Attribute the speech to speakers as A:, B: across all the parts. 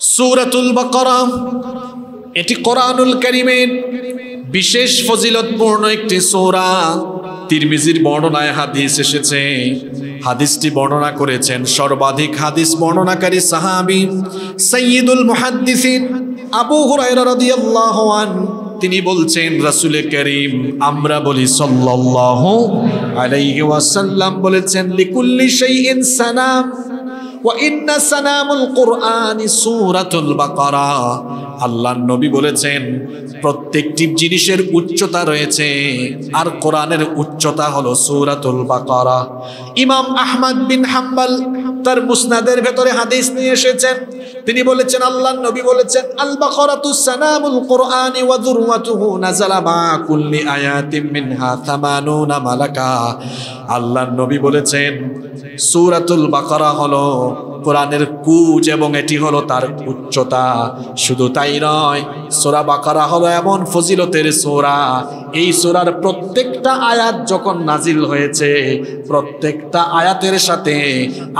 A: সূরাতুল বাকারা এটি কোরআনুল কারীমের বিশেষ ফজিলতপূর্ণ একটি সূরা। তিরমিজির বর্ণনায় হাদিস এসেছে, হাদিসটি বর্ণনা করেছেন সর্বাধিক হাদিস বর্ণনাকারী সাহাবী সাইয়্যিদুল মুহাদ্দিসিন আবু হুরায়রা রাদিয়াল্লাহু আনহু। তিনি বলছেন, রাসূল করিম আমরা বলি সাল্লাল্লাহু আলাইহি ওয়াসাল্লাম বলেছেন, লিকুল্লি শাইইন সানাম ওয়া ইন্না সানামুল কুরআনি সূরাতুল বাকারা। আল্লাহর নবী বলেছেন প্রত্যেকটি জিনিসের উচ্চতা রয়েছে, আর কোরআনের উচ্চতা হলো সূরাতুল বাকারা। ইমাম আহমদ বিন হাম্বল তার মুসনাদের ভেতরে হাদিস নিয়ে এসেছেন, তিনি বলেছেন আল্লাহর নবী বলেছেন, আল বাকারাতু সানামুল কুরআনি ওয়া যুরওয়াতুহু নাযালা মা কুল্লি আয়াতিন মিনহা 80 মালাকা। আল্লাহর নবী বলেছেন সূরাতুল বাকারা হলো কোরআনের কুজ এবং এটি হলো তার উচ্চতা। শুধু তাই নয়, সূরা বাকারা হলো এমন ফজিলতের সূরা, এই সূরার প্রত্যেকটা আয়াত যখন নাজিল হয়েছে, প্রত্যেকটা আয়াতের সাথে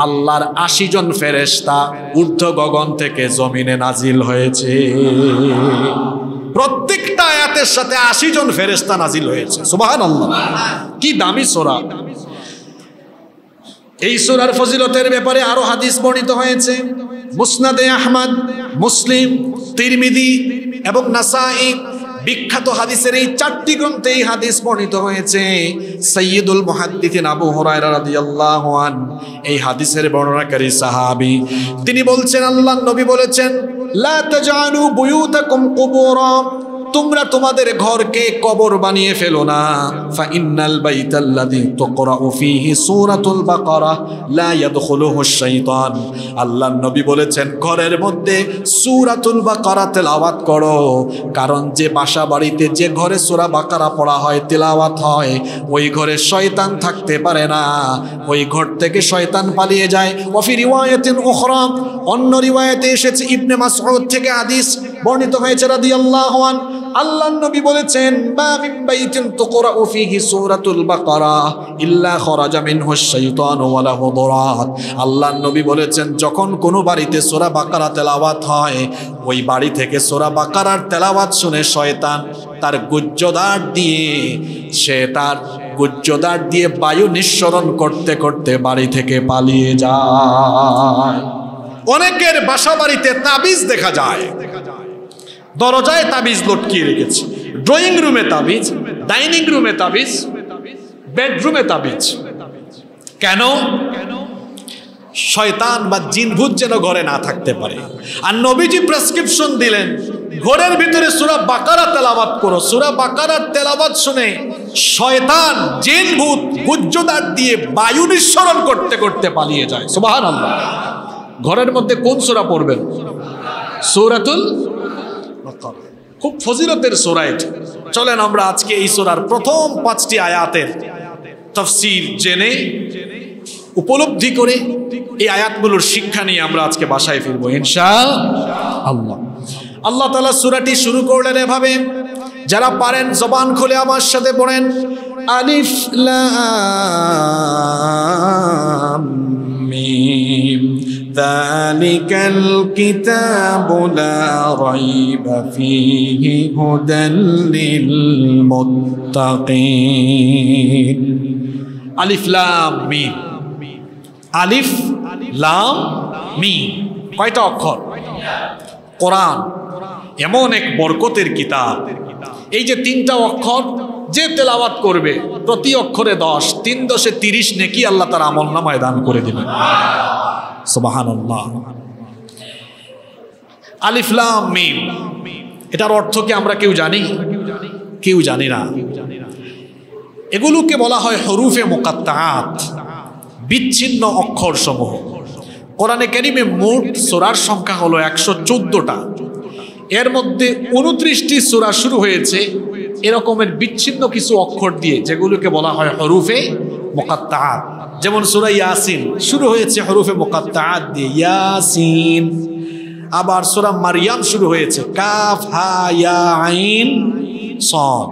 A: আল্লাহর 80 জন ফেরেশতা ঊর্ধ্ব গগন থেকে জমিনে নাজিল হয়েছে। প্রত্যেকটা আয়াতের সাথে 80 জন ফেরেশতা নাজিল হয়েছে। সুবহানাল্লাহ, কি দামি সূরা! এই সূরার ফজিলতের ব্যাপারে আরো হাদিস বর্ণিত হয়েছে। মুসনাদে আহমদ, মুসলিম, তিরমিজি এবং নাসাঈ বিখ্যাত হাদিসের এই 4টি গ্রন্থে এই হাদিস বর্ণিত হয়েছে। সাইয়্যিদুল মুহাদ্দিসিন আবু হুরায়রা রাদিয়াল্লাহু আনহু এই হাদিসের বর্ণনাকারী সাহাবী, তিনি বলছেন আল্লাহর নবী বলেছেন, লা তাজআলু বুয়ুতাকুম কুবুরা, তোমরা তোমাদের ঘরকে কবর বানিয়ে ফেলো না। ফা ইন্নাল বাইতাল্লাযী তুকরাউ ফীহি সূরাতুল বাকারা লা ইয়াদখুলুহুশ শাইতান। আল্লাহর নবী বলেছেন ঘরের মধ্যে সূরাতুল বাকারা তেলাওয়াত করো, কারণ যে বাসা বাড়িতে যে ঘরে সূরা বাকারা পড়া হয়, তেলাওয়াত হয়, ওই ঘরে শয়তান থাকতে পারে না, ওই ঘর থেকে শয়তান পালিয়ে যায়। ওয়া ফি রিওয়ায়াতিন উখরা, অন্য রিওয়ায়াতে এসেছে, ইবনে মাসউদ থেকে হাদিস বর্ণিত হয়েছে রাদিয়াল্লাহু আনহু, আল্লাহর নবী বলেছেন, মা মিন বাইতিন তুকরাউ ফীহি সূরাতুল বাকারা ইল্লা খরাজা মিনহুশ শাইতানু ওয়া লাহু দুরাত। আল্লাহর নবী বলেছেন যখন কোনো বাড়িতে সূরা বাকারা তেলাওয়াত হয়, ওই বাড়ি থেকে সূরা বাকারার তেলাওয়াত শুনে শয়তান তার গুজ্জদার দিয়ে বায়ু নিঃসরণ করতে করতে বাড়ি থেকে পালিয়ে যায়। অনেকের বাসা বাড়িতে তাবিজ দেখা যায়, দরজায় তাবিজ লটকিয়ে রেখেছে, ড্রয়িং রুমে তাবিজ, ডাইনিং রুমে তাবিজ, বেডরুমে তাবিজ। কেন? শয়তান বা জিনভূত যেন ঘরে না থাকতে পারে। আর নবীজি প্রেসক্রিপশন দিলেন, ঘরের ভিতরে সূরা বাকারা তেলাওয়াত করো। সূরা বাকারার তেলাওয়াত শুনে শয়তান, জিনভূত গুজ্জদার দিয়ে বায়ু নিঃসরণ করতে করতে পালিয়ে যায়। সুবহানাল্লাহ। ঘরের মধ্যে কোন সূরা পড়বেন? সূরাতুল বাকারা, খুব ফজিলতের সূরা এটি। চলেন আমরা আজকে এই সূরার প্রথম 5টি আয়াতের তাফসীর জেনে, উপলব্ধি করে এই আয়াতগুলোর শিক্ষা নিয়ে আমরা আজকে বাসায় ফিরবো ইনশাআল্লাহ। আল্লাহ তাআলা সূরাটি শুরু করলেন এভাবে, যারা পারেন জবান খুলে আমার সাথে পড়েন, আলিফ লাম মিম যালিকাল কিতাবু লা রাইবা ফীহি হুদাল লিল মুত্তাকিন। আলিফ লাম মিম, আলিফ লাম মিম কয়টা অক্ষর? কোরআন এমন এক বরকতের কিতাব, এই যে 3টা অক্ষর যে তেলাওয়াত করবে প্রতি অক্ষরে 10, 3 × 30 নেকি আল্লাহ তার আমলনামায় দান করে দিবেন। সুবহানাল্লাহ। আলিফ লাম মিম, এটার অর্থ কি আমরা কেউ জানি? কেউ জানি না। এগুলোকে বলা হয় হরুফে মুকাত্তাআত, বিচ্ছিন্ন অক্ষর সমূহ। কোরআনে কারীমে মোট সূরার সংখ্যা হলো 114টা। এর মধ্যে 29টি সূরা শুরু হয়েছে এরকমের বিচ্ছিন্ন কিছু অক্ষর দিয়ে, যেগুলোকে বলা হয় হরুফে মুকাত্তাআত। যেমন সূরা ইয়াসিন শুরু হয়েছে হরুফে মুকাত্তাআত দিয়ে, ইয়াসিন। আবার সূরা মারইয়াম শুরু হয়েছে কাফ হা ইয়া আইন সাদ।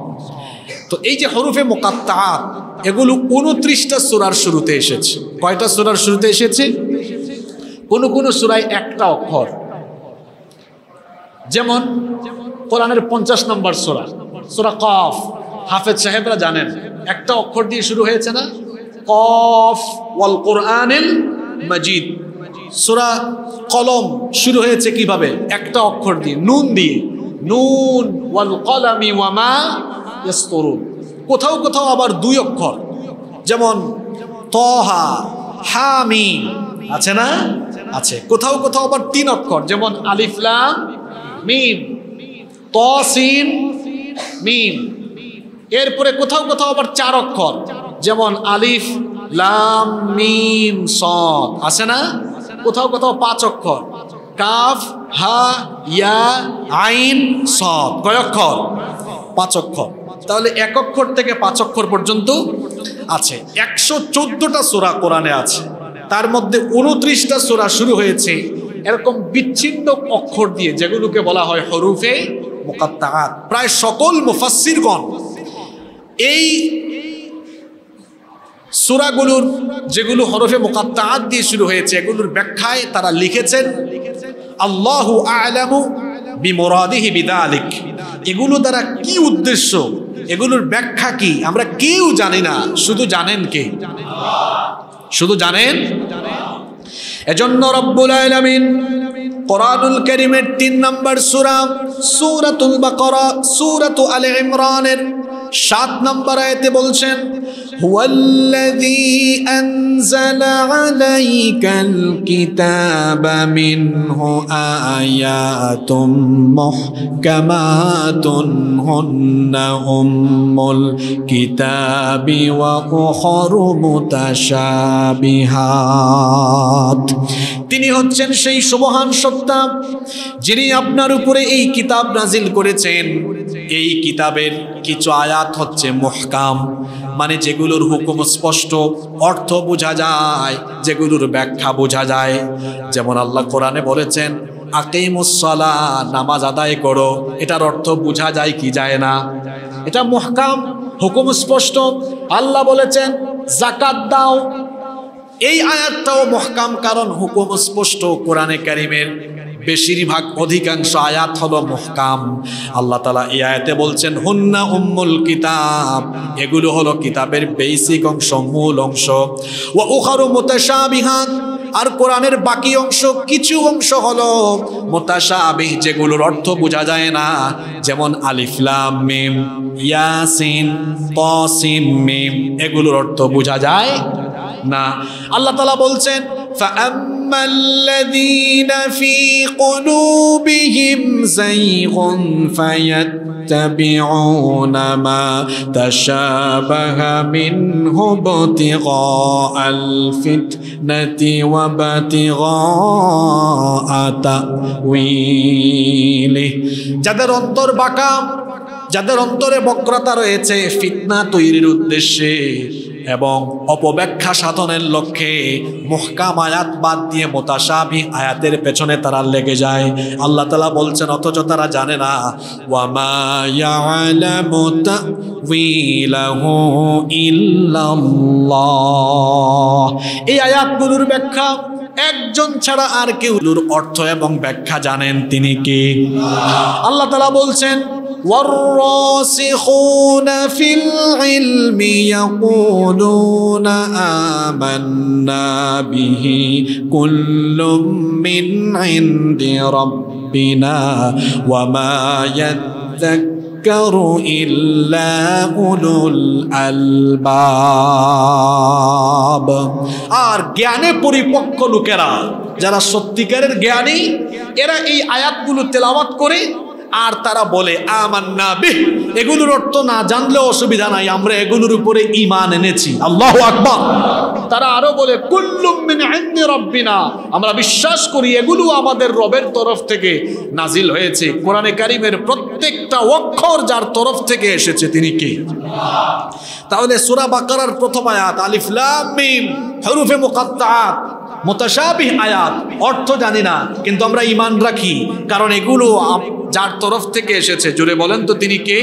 A: তো এই যে হরুফে মুকাত্তাআত, এগুলো 29টা সূরার শুরুতে এসেছে। কয়টা সূরার শুরুতে এসেছে? কোন কোন সূরায় একটা অক্ষর, যেমন কোরআনের 50 নম্বর সূরা, সূরা কফ। হাফেজ সাহেবরা জানেন একটা অক্ষর দিয়ে শুরু হয়েছে না, কফ ওয়াল কোরআনিল মাজিদ। সূরা কলম শুরু হয়েছে কিভাবে? একটা অক্ষর দিয়ে, নুন দিয়ে, নুন ওয়াল কলামি ওয়া মা ইয়াসতুরুন। কোথাও কোথাও আবার 2 অক্ষর, যেমন তহা, হামিম আছে না? আছে। কোথাও কোথাও আবার 3 অক্ষর, যেমন আলিফ লাম মিম, তসিন মিম। এরপরে কোথাও কোথাও আবার 4 অক্ষর, যেমন আলিফ লাম মিম সদ আছে না? কোথাও কোথাও 5 অক্ষর, কাফ হা ইয়া আইন সদ। কয় অক্ষর? 5 অক্ষর। তাহলে 1 অক্ষর থেকে 5 অক্ষর পর্যন্ত আছে। 114টা সূরা কোরআনে আছে, তার মধ্যে 29টা সূরা শুরু হয়েছে এরকম বিচ্ছিন্ন অক্ষর দিয়ে, যেগুলোকে বলা হয় হরুফে মুকাত্তাআত। প্রায় সকল মুফাসসিরগণ এই সূরাগুলোর যেগুলো হরফে মুকাত্তাআত দিয়ে শুরু হয়েছে, এগুলোর ব্যাখ্যায় তারা লিখেছেন আল্লাহু আ'লামু বিমুরাদিহি বিযালিক। এগুলো দ্বারা কি উদ্দেশ্য, এগুলোর ব্যাখ্যা কি, আমরা কেউ জানি না, শুধু জানেন কে? শুধু জানেন। এজন্য রব্বুল আলামিন কোরআনুল কারীমের 3 নম্বর সূরা, সূরাতুল বাকারা, সূরাতু আলে ইমরানের 7 নম্বর আয়াতে বলছেন, হুয়াল্লাযী আনজালা আলাইকাল কিতাবা মিনহু আয়াতুম মুহকামাতুন হুন্না উম্মুল কিতাবি ওয়া উখরু মুতাশাবিহাত। তিনি হচ্ছেন সেই সুবহান সত্তা যিনি আপনার উপরে এই কিতাব নাজিল করেছেন। এই কিতাবের কিছু আয়াত হচ্ছে মুহকাম, মানে যেগুলোর হুকুম স্পষ্ট, অর্থ বোঝা যায়, যেগুলোর ব্যাখ্যা বোঝা যায়। যেমন আল্লাহ কোরআনে বলেছেন আকিমুস সালাহ, নামাজ আদায় করো। এটার অর্থ বোঝা যায় কি যায় না? এটা মুহকাম, হুকুম স্পষ্ট। আল্লাহ বলেছেন যাকাত দাও, এই আয়াতটাও মুহকাম, কারণ হুকুম স্পষ্ট। কোরআনে কারীমের বেশিরভাগ অধিকাংশ আয়াত হলো মুহকাম। আল্লাহ তাআলা এই আয়াতে বলছেন হুন্না উম্মুল কিতাব, এগুলো হলো কিতাবের বেসিক অংশ, মূল অংশ। ওয়া উখারু মুতাশাবিহাত, আর কোরআনের বাকি অংশ, কিছু অংশ হলো মুতাশাবিহ, যেগুলোর অর্থ বোঝা যায় না। যেমন আলিফ লাম মিম, ইয়াসিন, তাসিন মিম, এগুলোর অর্থ বোঝা যায় না। আল্লাহ তাআলা বলছেন ফাআম্মাল্লাযীনা ফী কুলূবিহিম যায়গুন ফায়াত্তাবিউনা মা তাশাবাহা মিনহু ইবতিগাআল ফিতনাতি ওয়া ইবতিগাআ তা'ওয়ীলিহি। যাদের অন্তর বাঁকা, যাদের অন্তরে বক্রতা রয়েছে ফিতনা তৈরির উদ্দেশ্যে এবং অপব্যাখ্যা সাধনের লক্ষ্যে মুহকাম আয়াত বাদ দিয়ে মুতাশাবিহ আয়াতের পেছনে তারা লেগে যায়। আল্লাহ তাআলা বলছেন অথচ তারা জানে না। ওয়া মা ইয়ালামু তা'ওয়ীলাহু ইল্লাল্লাহ। এই আয়াতগুলোর ব্যাখ্যা একজন ছাড়া আর কেউ অর্থ এবং ব্যাখ্যা জানেন, তিনি কে? আল্লাহ তাআলা বলছেন والراسخون في العلم يقولون آمنا به كل من عند ربنا وما يذكر إلا أولو الألباب। আর জ্ঞানে পরিপক্ক লোকেরা, যারা সত্যিকারের জ্ঞানী, এরা এই আয়াতগুলো তেলাওয়াত করে আর তারা বলে আমান্না বিহ। এগুলোর অর্থ না জানলেও অসুবিধা নাই, আমরা এগুলোর উপরে ঈমান এনেছি। আল্লাহু আকবার। তারা আরো বলে কুল্লুম মিন ইনদি রাব্বিনা, আমরা বিশ্বাস করি এগুলো আমাদের রবের তরফ থেকে নাজিল হয়েছে। কোরআনে কারীমের প্রত্যেকটা অক্ষর যার তরফ থেকে এসেছে তিনি কে? তাহলে সূরা বাকারার প্রথম আয়াত আলিফ লাম মিম, হরুফে মুকাত্তাআত, মুতাশাবিহ আয়াত, অর্থ জানি না কিন্তু আমরা ঈমান রাখি, কারণ এগুলো যার তরফ থেকে এসেছে। জোরে বলেন তো তিনি কে?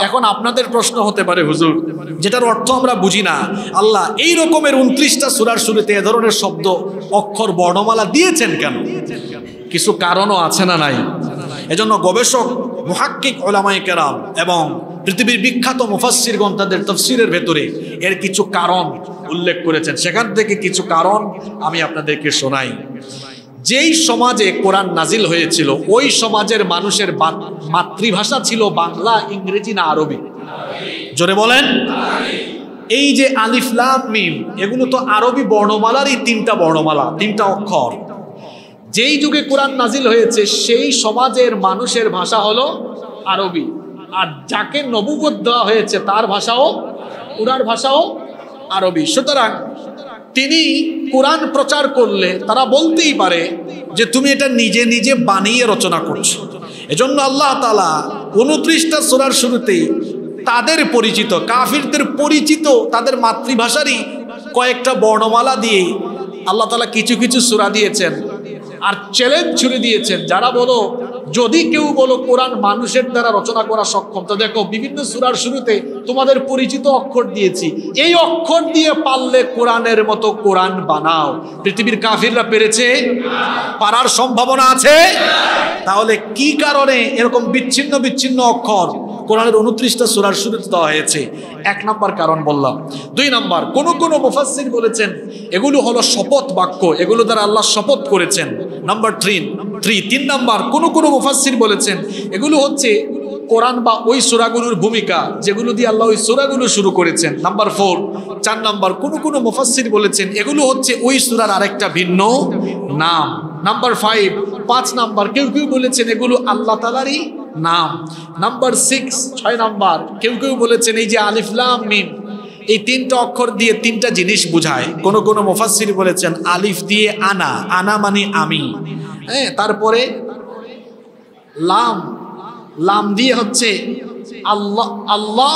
A: এখন আপনাদের প্রশ্ন হতে পারে হুজুর, যেটার অর্থ আমরা বুঝি না, আল্লাহ এই রকমের 29টা সূরার শুরুতে এ ধরনের শব্দ, অক্ষর, বর্ণমালা দিয়েছেন কেন? কিছু কারণও আছে না নাই? এজন্য গবেষক মুহাক্কিক উলামায়ে কেরাম এবং পৃথিবীর বিখ্যাত মুফাসসিরগণ তাদের তাফসীরের ভেতরে এর কিছু কারণ উল্লেখ করেছেন। সেখান থেকে কিছু কারণ আমি আপনাদেরকে শোনাই। যেই সমাজে কোরআন নাজিল হয়েছিল ওই সমাজের মানুষের মাতৃভাষা ছিল বাংলা, ইংরেজি না আরবি? জোরে বলেন। এই যে আলিফ লাম মিম এগুলো তো আরবি বর্ণমালারই তিনটা বর্ণমালা, তিনটা অক্ষর। যেই যুগে কোরআন নাজিল হয়েছে সেই সমাজের মানুষের ভাষা হলো আরবি, আর যাকে নবুয়ত দেওয়া হয়েছে তার ভাষাও, উনার ভাষাও আরবি। সুতরাং তিনি কোরআন প্রচার করলে তারা বলতেই পারে যে তুমি এটা নিজে নিজে বানিয়ে রচনা করছো। এজন্য আল্লাহ তাআলা 29টা সূরার শুরুতেই তাদের পরিচিত, কাফিরদের পরিচিত তাদের মাতৃভাষারই কয়েকটা বর্ণমালা দিয়ে আল্লাহ তাআলা কিছু কিছু সূরা দিয়েছেন। আর চ্যালেঞ্জ ছুড়ে দিয়েছেন, যারা বলো যদি কেউ বলো কোরআন মানুষের দ্বারা রচনা করা সক্ষম, তো দেখো বিভিন্ন সূরার শুরুতে তোমাদের পরিচিত অক্ষর দিয়েছি, এই অক্ষর দিয়ে পারলে কোরআনের মতো কোরআন বানাও। পৃথিবীর কাফিররা পেরেছে? পারার সম্ভাবনা আছে? তাহলে কি কারণে এরকম বিচ্ছিন্ন বিচ্ছিন্ন অক্ষর কোরআনের 29টা সূরার শুরুতে দেওয়া হয়েছে? 1 নম্বর কারণ বললাম। 2 নম্বর, কোন মুফাসসির বলেছেন এগুলো হলো শপথ বাক্য, এগুলো দ্বারা আল্লাহ শপথ করেছেন। নাম্বার 3 নম্বর, কোন মুফাসসির বলেছেন এগুলো হচ্ছে কোরআন বা ওই সূরাগুলোর ভূমিকা যেগুলো দিয়ে আল্লাহ ওই সূরাগুলো শুরু করেছেন। নাম্বার 4 নম্বর, কোন মুফাসসির বলেছেন এগুলো হচ্ছে ওই সূরার আরেকটা ভিন্ন নাম। নাম্বার 5 নম্বর, কেউ বলেছেন এগুলো আল্লাহ তাআলারই নাম। নাম্বার 6 নম্বর, কেউ বলেছেন এই যে আলিফ লাম মিম এই তিনটা অক্ষর দিয়ে তিনটা জিনিস বোঝায়। কোন মুফাসসির বলেছেন আলিফ দিয়ে আনা মানে আমি, হ্যাঁ, তারপরে লাম দিয়ে হচ্ছে আল্লাহ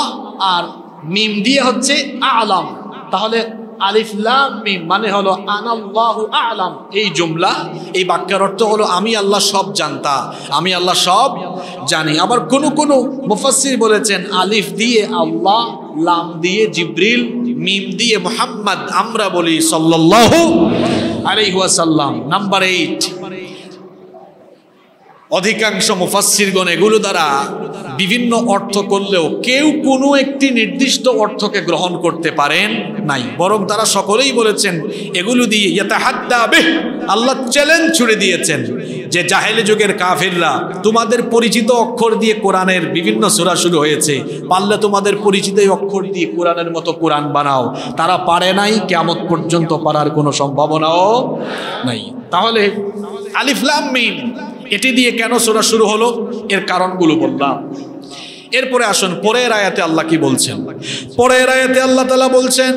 A: আর মিম দিয়ে হচ্ছে আ'লাম। তাহলে আলিফ লাম মিম মানে হলো আনাল্লাহু আ'লাম। এই জুমলা, এই বাক্যের অর্থ হলো আমি আল্লাহ সব জানতা, আমি আল্লাহ সব জানি। আবার কোন মুফাসসির বলেছেন আলিফ দিয়ে আল্লাহ, লাম দিয়ে জিবরিল, মিম দিয়ে মুহাম্মদ, আমরা বলি সাল্লাল্লাহু আলাইহি ওয়াসাল্লাম। নাম্বার 8, অধিকাংশ মুফাসসিরগণ এগুলো দ্বারা বিভিন্ন অর্থ করলেও কেউ কোনো একটি নির্দিষ্ট অর্থকে গ্রহণ করতে পারেন নাই, বরং তারা সকলেই বলেছেন এগুলো দিয়ে ইয়াতাহাদ্দা বিহ, আল্লাহ চ্যালেঞ্জ ছুড়ে দিয়েছেন যে জাহেলি যুগের কাফিররা তোমাদের পরিচিত অক্ষর দিয়ে কোরআনের বিভিন্ন সূরা শুরু হয়েছে, পারলে তোমাদের পরিচিত অক্ষর দিয়ে কোরআনের মতো কোরআন বানাও। তারা পারে নাই, কিয়ামত পর্যন্ত পারার কোনো সম্ভাবনাও নাই। তাহলে আলিফ লাম মিম এটি দিয়ে কেন সূরা শুরু হলো এর কারণগুলো বললাম। এরপরে আসুন পরের আয়াতে আল্লাহ কি বলছেন। পরের আয়াতে আল্লাহ তাআলা বলছেন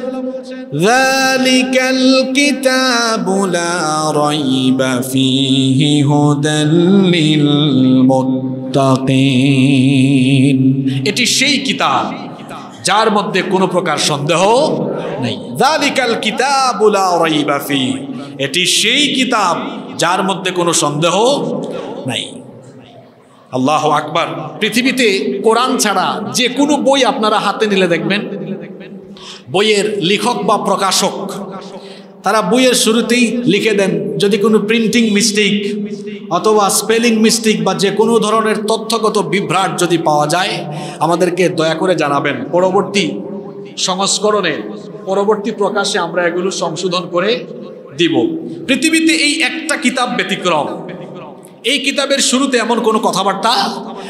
A: যালিকাল কিতাবু লা রাইবা ফীহি হুদাল লিল মুত্তাকিন। এটি সেই কিতাব যার মধ্যে কোনো প্রকার সন্দেহ নেই। যালিকাল কিতাবু লা রাইবা ফীহি, এটি সেই কিতাব যার মধ্যে কোনো সন্দেহ নাই। আল্লাহু আকবার। পৃথিবীতে কোরআন ছাড়া যে কোনো বই আপনারা হাতে নিলে দেখবেন বইয়ের লেখক বা প্রকাশক তারা বইয়ের শুরুতেই লিখে দেন যদি কোনো প্রিন্টিং মিস্টেক অথবা স্পেলিং মিস্টেক বা যে কোনো ধরনের তথ্যগত বিভ্রাট যদি পাওয়া যায় আমাদেরকে দয়া করে জানাবেন। পরবর্তী সংস্করণে, পরবর্তী প্রকাশে আমরা এগুলো সংশোধন করে দিব। পৃথিবীতে এই একটা কিতাব ব্যতিক্রম, এই কিতাবের শুরুতে এমন কোনো কথাবার্তা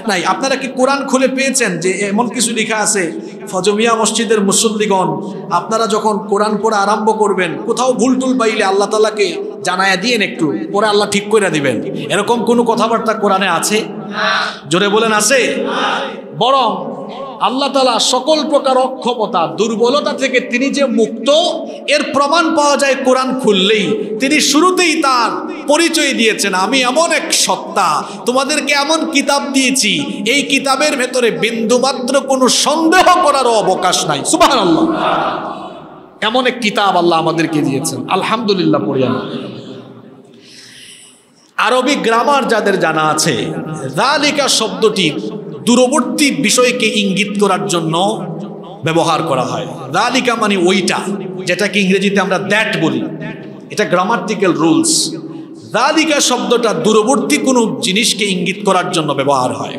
A: নাই। আপনারা কি কোরআন খুলে পেয়েছেন যে এমন কিছু লেখা আছে ফজমিয়া মসজিদের মুসল্লিগণ আপনারা যখন কোরআন পড়া আরম্ভ করবেন কোথাও ভুল টুল পাইলে আল্লাহ তাআলাকে জানায়া দিয়েন, একটু পরে আল্লাহ ঠিক করে দিবেন, এরকম কোনো কথাবার্তা কোরআনে আছে? জোরে বলেন আছে? বরং আল্লাহ তাআলা সকল প্রকার অক্ষমতা দুর্বলতা থেকে তিনি যে মুক্ত এর প্রমাণ পাওয়া যায় কোরআন খুললেই। তিনি শুরুতেই তার পরিচয় দিয়েছেন, আমি এমন এক সত্তা, তোমাদেরকে এমন কিতাব দিয়েছি এই কিতাবের ভেতরে বিন্দুমাত্র কোনো সন্দেহ করারও অবকাশ নাই। সুবহানাল্লাহ। এমন এক কিতাব আল্লাহ আমাদেরকে দিয়েছেন, আলহামদুলিল্লাহ। পড়িয়া আরবি গ্রামার যাদের জানা আছে, যালিকা শব্দটি দূরবর্তী বিষয়কে ইঙ্গিত করার জন্য ব্যবহার করা হয়। যালিকা মানে ওইটা, যেটাকে ইংরেজিতে আমরা দ্যাট বলি, এটা গ্রামাটিক্যাল রুলস। যালিকা শব্দটা দূরবর্তী কোনো জিনিসকে ইঙ্গিত করার জন্য ব্যবহার হয়।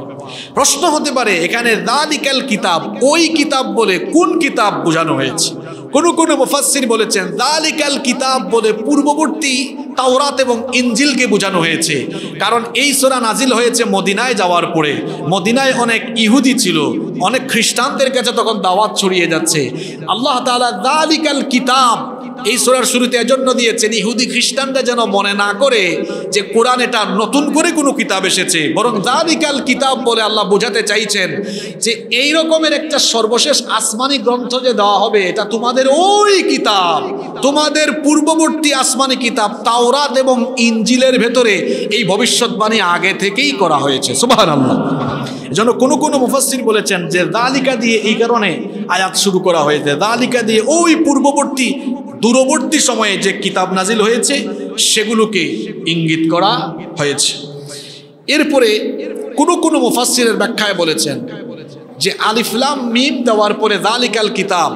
A: প্রশ্ন হতে পারে এখানে যালিকাল কিতাব ওই কিতাব বলে কোন কিতাব বোঝানো হয়েছে? কোন মুফাসসির বলেছেন যালিকাল কিতাব বলে পূর্ববর্তী তাওরাত এবং ইনজিলকে বোঝানো হয়েছে। কারণ এই সূরা নাজিল হয়েছে মদিনায় যাওয়ার পরে। মদিনায় অনেক ইহুদি ছিল, অনেক খ্রিস্টানদের কাছে তখন দাওয়াত ছড়িয়ে যাচ্ছে। আল্লাহ তাআলা যালিকাল কিতাব এই সূরার শুরুতে এজন্য দিয়েছেন ইহুদি খ্রিস্টানরা যেন মনে না করে যে কোরআন এটা নতুন করে কোনো কিতাব এসেছে, বরং যালিকাল কিতাব বলে আল্লাহ বোঝাতে চাইছেন যে এই রকমের একটা সর্বশেষ আসমানি গ্রন্থ যে দেওয়া হবে এটা তোমাদের ওই কিতাব, তোমাদের পূর্ববর্তী আসমানি কিতাব তাওরাত এবং ইনজিলের ভেতরে এই ভবিষ্যৎবাণী আগে থেকেই করা হয়েছে। সুবহানাল্লাহ। এজন্য কোন মুফাসসির বলেছেন যে যালিকা দিয়ে এই কারণে আয়াত শুরু করা হয়েছে, যালিকা দিয়ে ওই পূর্ববর্তী দূরবর্তী সময়ে যে কিতাব নাজিল হয়েছে সেগুলোকে ইঙ্গিত করা হয়েছে। এরপরে কোন মুফাসসিরের ব্যাখ্যায় বলেছেন যে আলিফ লাম মিম দেওয়ার পরে যালিকাল কিতাব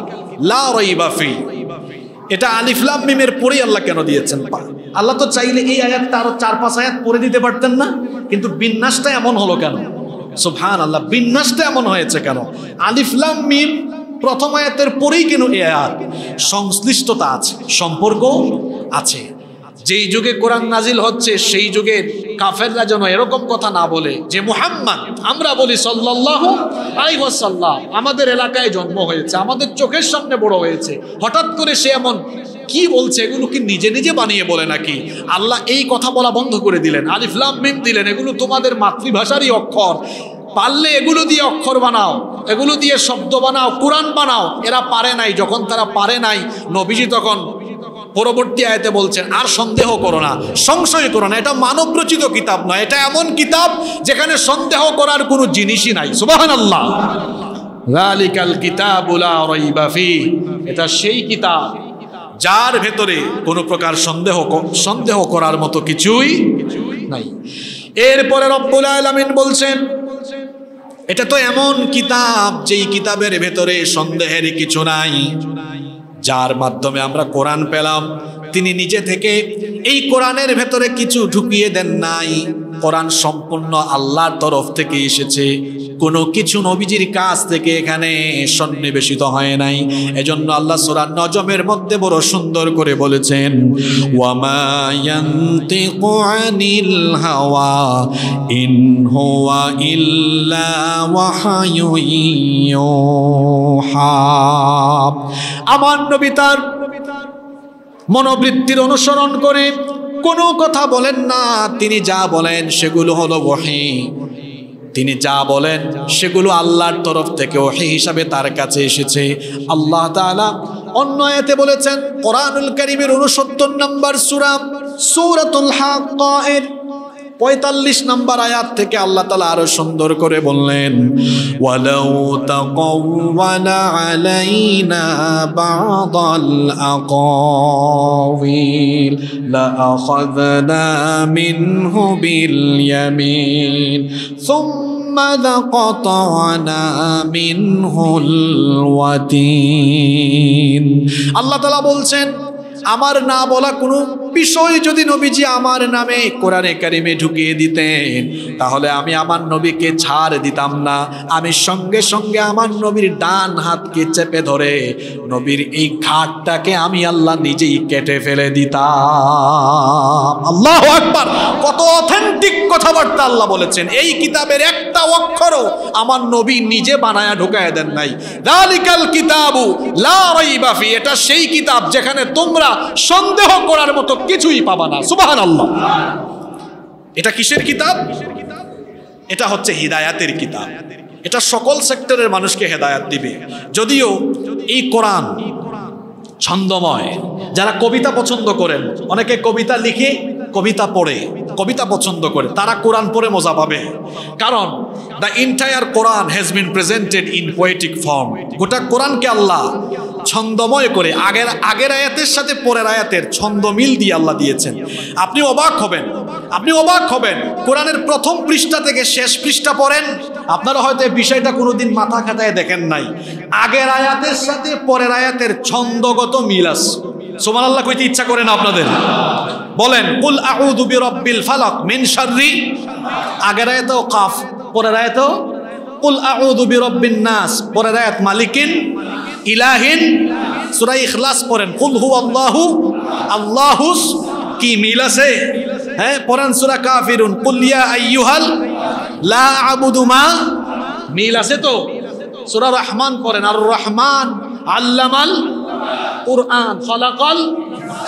A: লা রাইবা ফি, এটা আলিফ লাম মিমের পরেই আল্লাহ কেন দিয়েছেন? আল্লাহ তো চাইলে এই আয়াতটা আরো 4-5 আয়াত পরে দিতে পারতেন না, কিন্তু বিন্যাসটা এমন হলো কেন? সুবহানাল্লাহ, বিন্যাসটা এমন হয়েছে কেন? আলিফ লাম মিম প্রথম আয়াতের পরেই কেন এই আয়াত? সংশ্লিষ্টতা আছে, সম্পর্ক আছে। যেই যুগে কোরআন নাজিল হচ্ছে সেই যুগে কাফেররা যেন এরকম কথা না বলে যে মুহাম্মদ, আমরা বলি সাল্লাল্লাহু আলাইহি ওয়াসাল্লাম, আমাদের এলাকায় জন্ম হয়েছে, আমাদের চোখের সামনে বড় হয়েছে, হঠাৎ করে সে এমন কি বলছে, এগুলো কি নিজে নিজে বানিয়ে বলে নাকি? আল্লাহ এই কথা বলা বন্ধ করে দিলেন, আলিফ লাম মিম দিলেন, এগুলো তোমাদের মাতৃভাষারই অক্ষর, পারলে এগুলো দিয়ে অক্ষর বানাও, এগুলো দিয়ে শব্দ বানাও, কোরআন বানাও। এরা পারে নাই। যখন তারা পারে নাই, নবীজি তখন পরবর্তী আয়াতে বলছেন আর সন্দেহ করো না, সংশয় করো না, এটা মানব রচিত কিতাব নয়, এটা এমন কিতাব যেখানে সন্দেহ করার কোনো জিনিসই নাই। সুবহানাল্লাহ। যালিকাল কিতাবু লা রাইবা ফি, এটা সেই কিতাব যার ভেতরে কোনো প্রকার সন্দেহ করার মতো কিছুই নাই। এরপরে রব্বুল আলামিন বলছেন এটা তো এমন কিতাব যেই কিতাবের ভেতরে সন্দেহের কিছু নাই, যার মাধ্যমে আমরা কোরআন পেলাম। তিনি নিজে থেকে এই কোরআনের ভেতরে কিছু ঢুকিয়ে দেন নাই, কোরআন সম্পূর্ণ আল্লাহর তরফ থেকে এসেছে, কোনো কিছু নবীজির কাছ থেকে এখানে সন্নিবেশিত হয় নাই। এজন্য আল্লাহ সূরা নজমের মধ্যে বড় সুন্দর করে বলেছেন ওয়ামা ইয়ানতিকু আনিল হাওয়া ইন হুয়া ইল্লা ওয়াহয়ুন ইউহা। আমার নবী তার মনোবৃত্তির অনুসরণ করে কোনো কথা বলেন না, তিনি যা বলেন সেগুলো হলো ওহী, তিনি যা বলেন সেগুলো আল্লাহর তরফ থেকে ওহী হিসাবে তার কাছে এসেছে। আল্লাহ তাআলা অন্য আয়াতে বলেছেন কোরআনুল কারীমের 69 নম্বর সূরা সূরাতুল হাক্কা এর 45 নম্বর আয়াত থেকে আল্লাহ তাআলা আরো সুন্দর করে বললেন ওয়ালাউ তাকাওয়ালা আলাইনা বা'দাল আকাওয়িল লা আখাযনা মিনহু বিল ইয়ামিন সুম্মা লাকাতা'না মিনহুল ওয়াতিন। আল্লাহ তাআলা বলছেন আমার না বলা কোনো বিষয় যদি নবীজি আমার নামে কোরআনে কারিমে ঢুকিয়ে দিতেন তাহলে আমি আমার নবীকে ছাড় দিতাম না, আমি সঙ্গে সঙ্গে আমার নবীর ডান হাতকে চেপে ধরে নবীর এই ঘাটটাকে আমি আল্লাহ নিজেই কেটে ফেলে দিতাম। আল্লাহু আকবার! কত অথেন্টিক কথাবার্তা আল্লাহ বলেছেন। এই কিতাবের একটা অক্ষরও আমার নবী নিজে বানায়া ঢুকায় দেন নাই। যালিকাল কিতাবু লা রাইবা ফি, এটা সেই কিতাব যেখানে তোমরা সন্দেহ করার মতো কিছুই পাবা না। সুবহানাল্লাহ। এটা কিসের কিতাব? এটা হচ্ছে হিদায়াতের কিতাব। এটা সকল সেক্টরের মানুষকে হেদায়াত দিবে। যদিও এই কোরআন ছন্দময়, যারা কবিতা পছন্দ করেন, অনেকে কবিতা লিখে কবিতা পড়ে, কবিতা পছন্দ করে, তারা কোরআন পড়ে মজা পাবে। কারণ the entire Quran has been presented in poetic form. গোটা কোরআনকে আল্লাহ ছন্দময় করে আগের আয়াতের সাথে পরের আয়াতের ছন্দ মিল দিয়ে আল্লাহ দিয়েছেন। আপনি অবাক হবেন কোরআনের প্রথম পৃষ্ঠা থেকে শেষ পৃষ্ঠা পড়েন, আপনারা হয়তো এই বিষয়টা কোনোদিন মাথা খাটায় দেখেন নাই। আগের আয়াতের সাথে পরের আয়াতের ছন্দগত মিল আছে। সুবহানাল্লাহ কইতে ইচ্ছা করে না আপনাদের? বলেন কুল আউযু বিরাব্বিল ফালাক মিন শাররি, আগের আয়াতেও কাফ, পরের আয়াতেও কুল আউযু বিরাব্বিন নাস, পরের আয়াত মালিকিন ইলাহিন। সূরা ইখলাস পড়েন কুল হুয়াল্লাহু আল্লাহুস, কি মিল আছে? হ্যাঁ, পড়েন সূরা কাফিরুন কুল ইয়া আইয়ুহাল লা আবুদু মা, মিল আছে তো? সূরা রহমান পড়েন আর রহমান আল্লামাল কুরআন খালাকাল,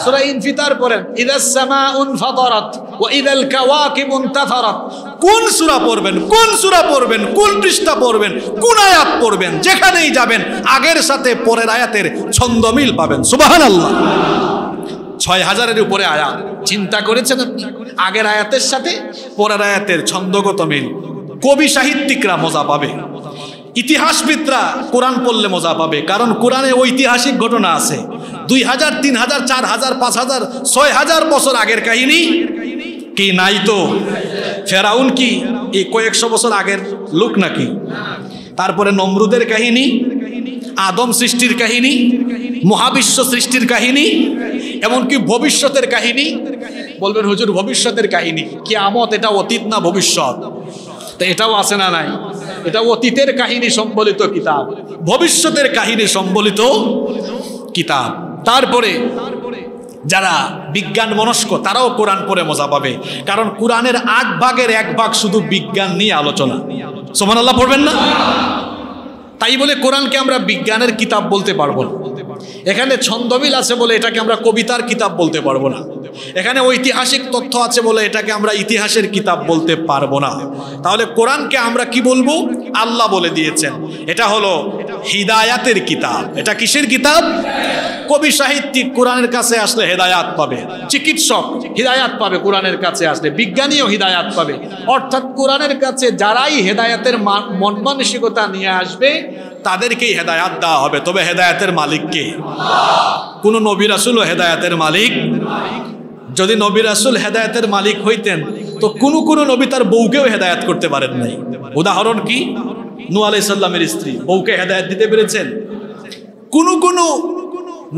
A: সূরা ইনফিতার পড়েন ইদাস সামাউন ফাতারাত ওয়া ইদাল কাওয়াকিবুন তাফারাত। কোন সূরা পড়বেন, কোন সূরা পড়বেন, কোন পৃষ্ঠা পড়বেন, কোন আয়াত পড়বেন, যেখানেই যাবেন আগের সাথে পরের আয়াতের ছন্দ মিল পাবেন। সুবহানাল্লাহ। ৬,০০০-এর উপরে আয়াত, চিন্তা করেছেন আপনি? আগের আয়াতের সাথে পরের আয়াতের ছন্দগত মিল। কবি সাহিত্যিকরা মজা পাবে, ইতিহাসবিদরা কোরআন পড়লে মজা পাবে, কারণ কোরআনে ঐতিহাসিক ঘটনা আছে। ২,০০০, ৩,০০০, ৪,০০০, ৫,০০০, ৬,০০০ বছর আগের কাহিনী কি নাই তো? ফেরাউন কি এই কয়েকশো বছর আগের লোক নাকি? তারপরে নমরুদের কাহিনী, আদম সৃষ্টির কাহিনী, মহাবিশ্ব সৃষ্টির কাহিনী, এমনকি ভবিষ্যতের কাহিনী। বলবেন হুজুর ভবিষ্যতের কাহিনী, কিয়ামত এটা অতীত না ভবিষ্যৎ? তো এটাও আছে না নাই? এটা অতীতের কাহিনী সম্বলিত কিতাব, ভবিষ্যতের কাহিনী সম্বলিত কিতাব। তারপরে যারা বিজ্ঞান মনস্ক তারাও কোরআন পড়ে মজা পাবে, কারণ কোরআনের ৮ ভাগের ১ ভাগ শুধু বিজ্ঞান নিয়ে আলোচনা। সুবহানাল্লাহ পড়বেন না? তাই বলে কোরআনকে আমরা বিজ্ঞানের কিতাব বলতে পারবো না। এখানে ছন্দমিল আছে বলে এটাকে আমরা কবিতার কিতাব বলতে পারবো না। এখানে ঐতিহাসিক তথ্য আছে বলে এটাকে আমরা ইতিহাসের কিতাব বলতে পারবো না। তাহলে কোরআনকে আমরা কি বলবো? আল্লাহ বলে দিয়েছেন এটা হলো হিদায়াতের কিতাব। এটা কিসের কিতাব? কবি সাহিত্যিক কোরআনের কাছে আসলে হেদায়াত পাবে, চিকিৎসক হিদায়াত পাবে কোরআনের কাছে আসলে, বিজ্ঞানীও হিদায়াত পাবে। অর্থাৎ কোরআনের কাছে যারাই হেদায়াতের মন মানসিকতা নিয়ে আসবে তাদেরকেই হেদায়াত দেওয়া হবে। তবে হেদায়াতের মালিক কে? কোন নবী রাসূলও হেদায়াতের মালিক? যদি নবী রাসূল হেদায়াতের মালিক হইতেন তো কোন নবী তার বউকেও হেদায়াত করতে পারেন নাই। উদাহরণ কি? নূহ আলাইহিস সালামের স্ত্রী বউকে হেদায়াত দিতে পেরেছেন? কোন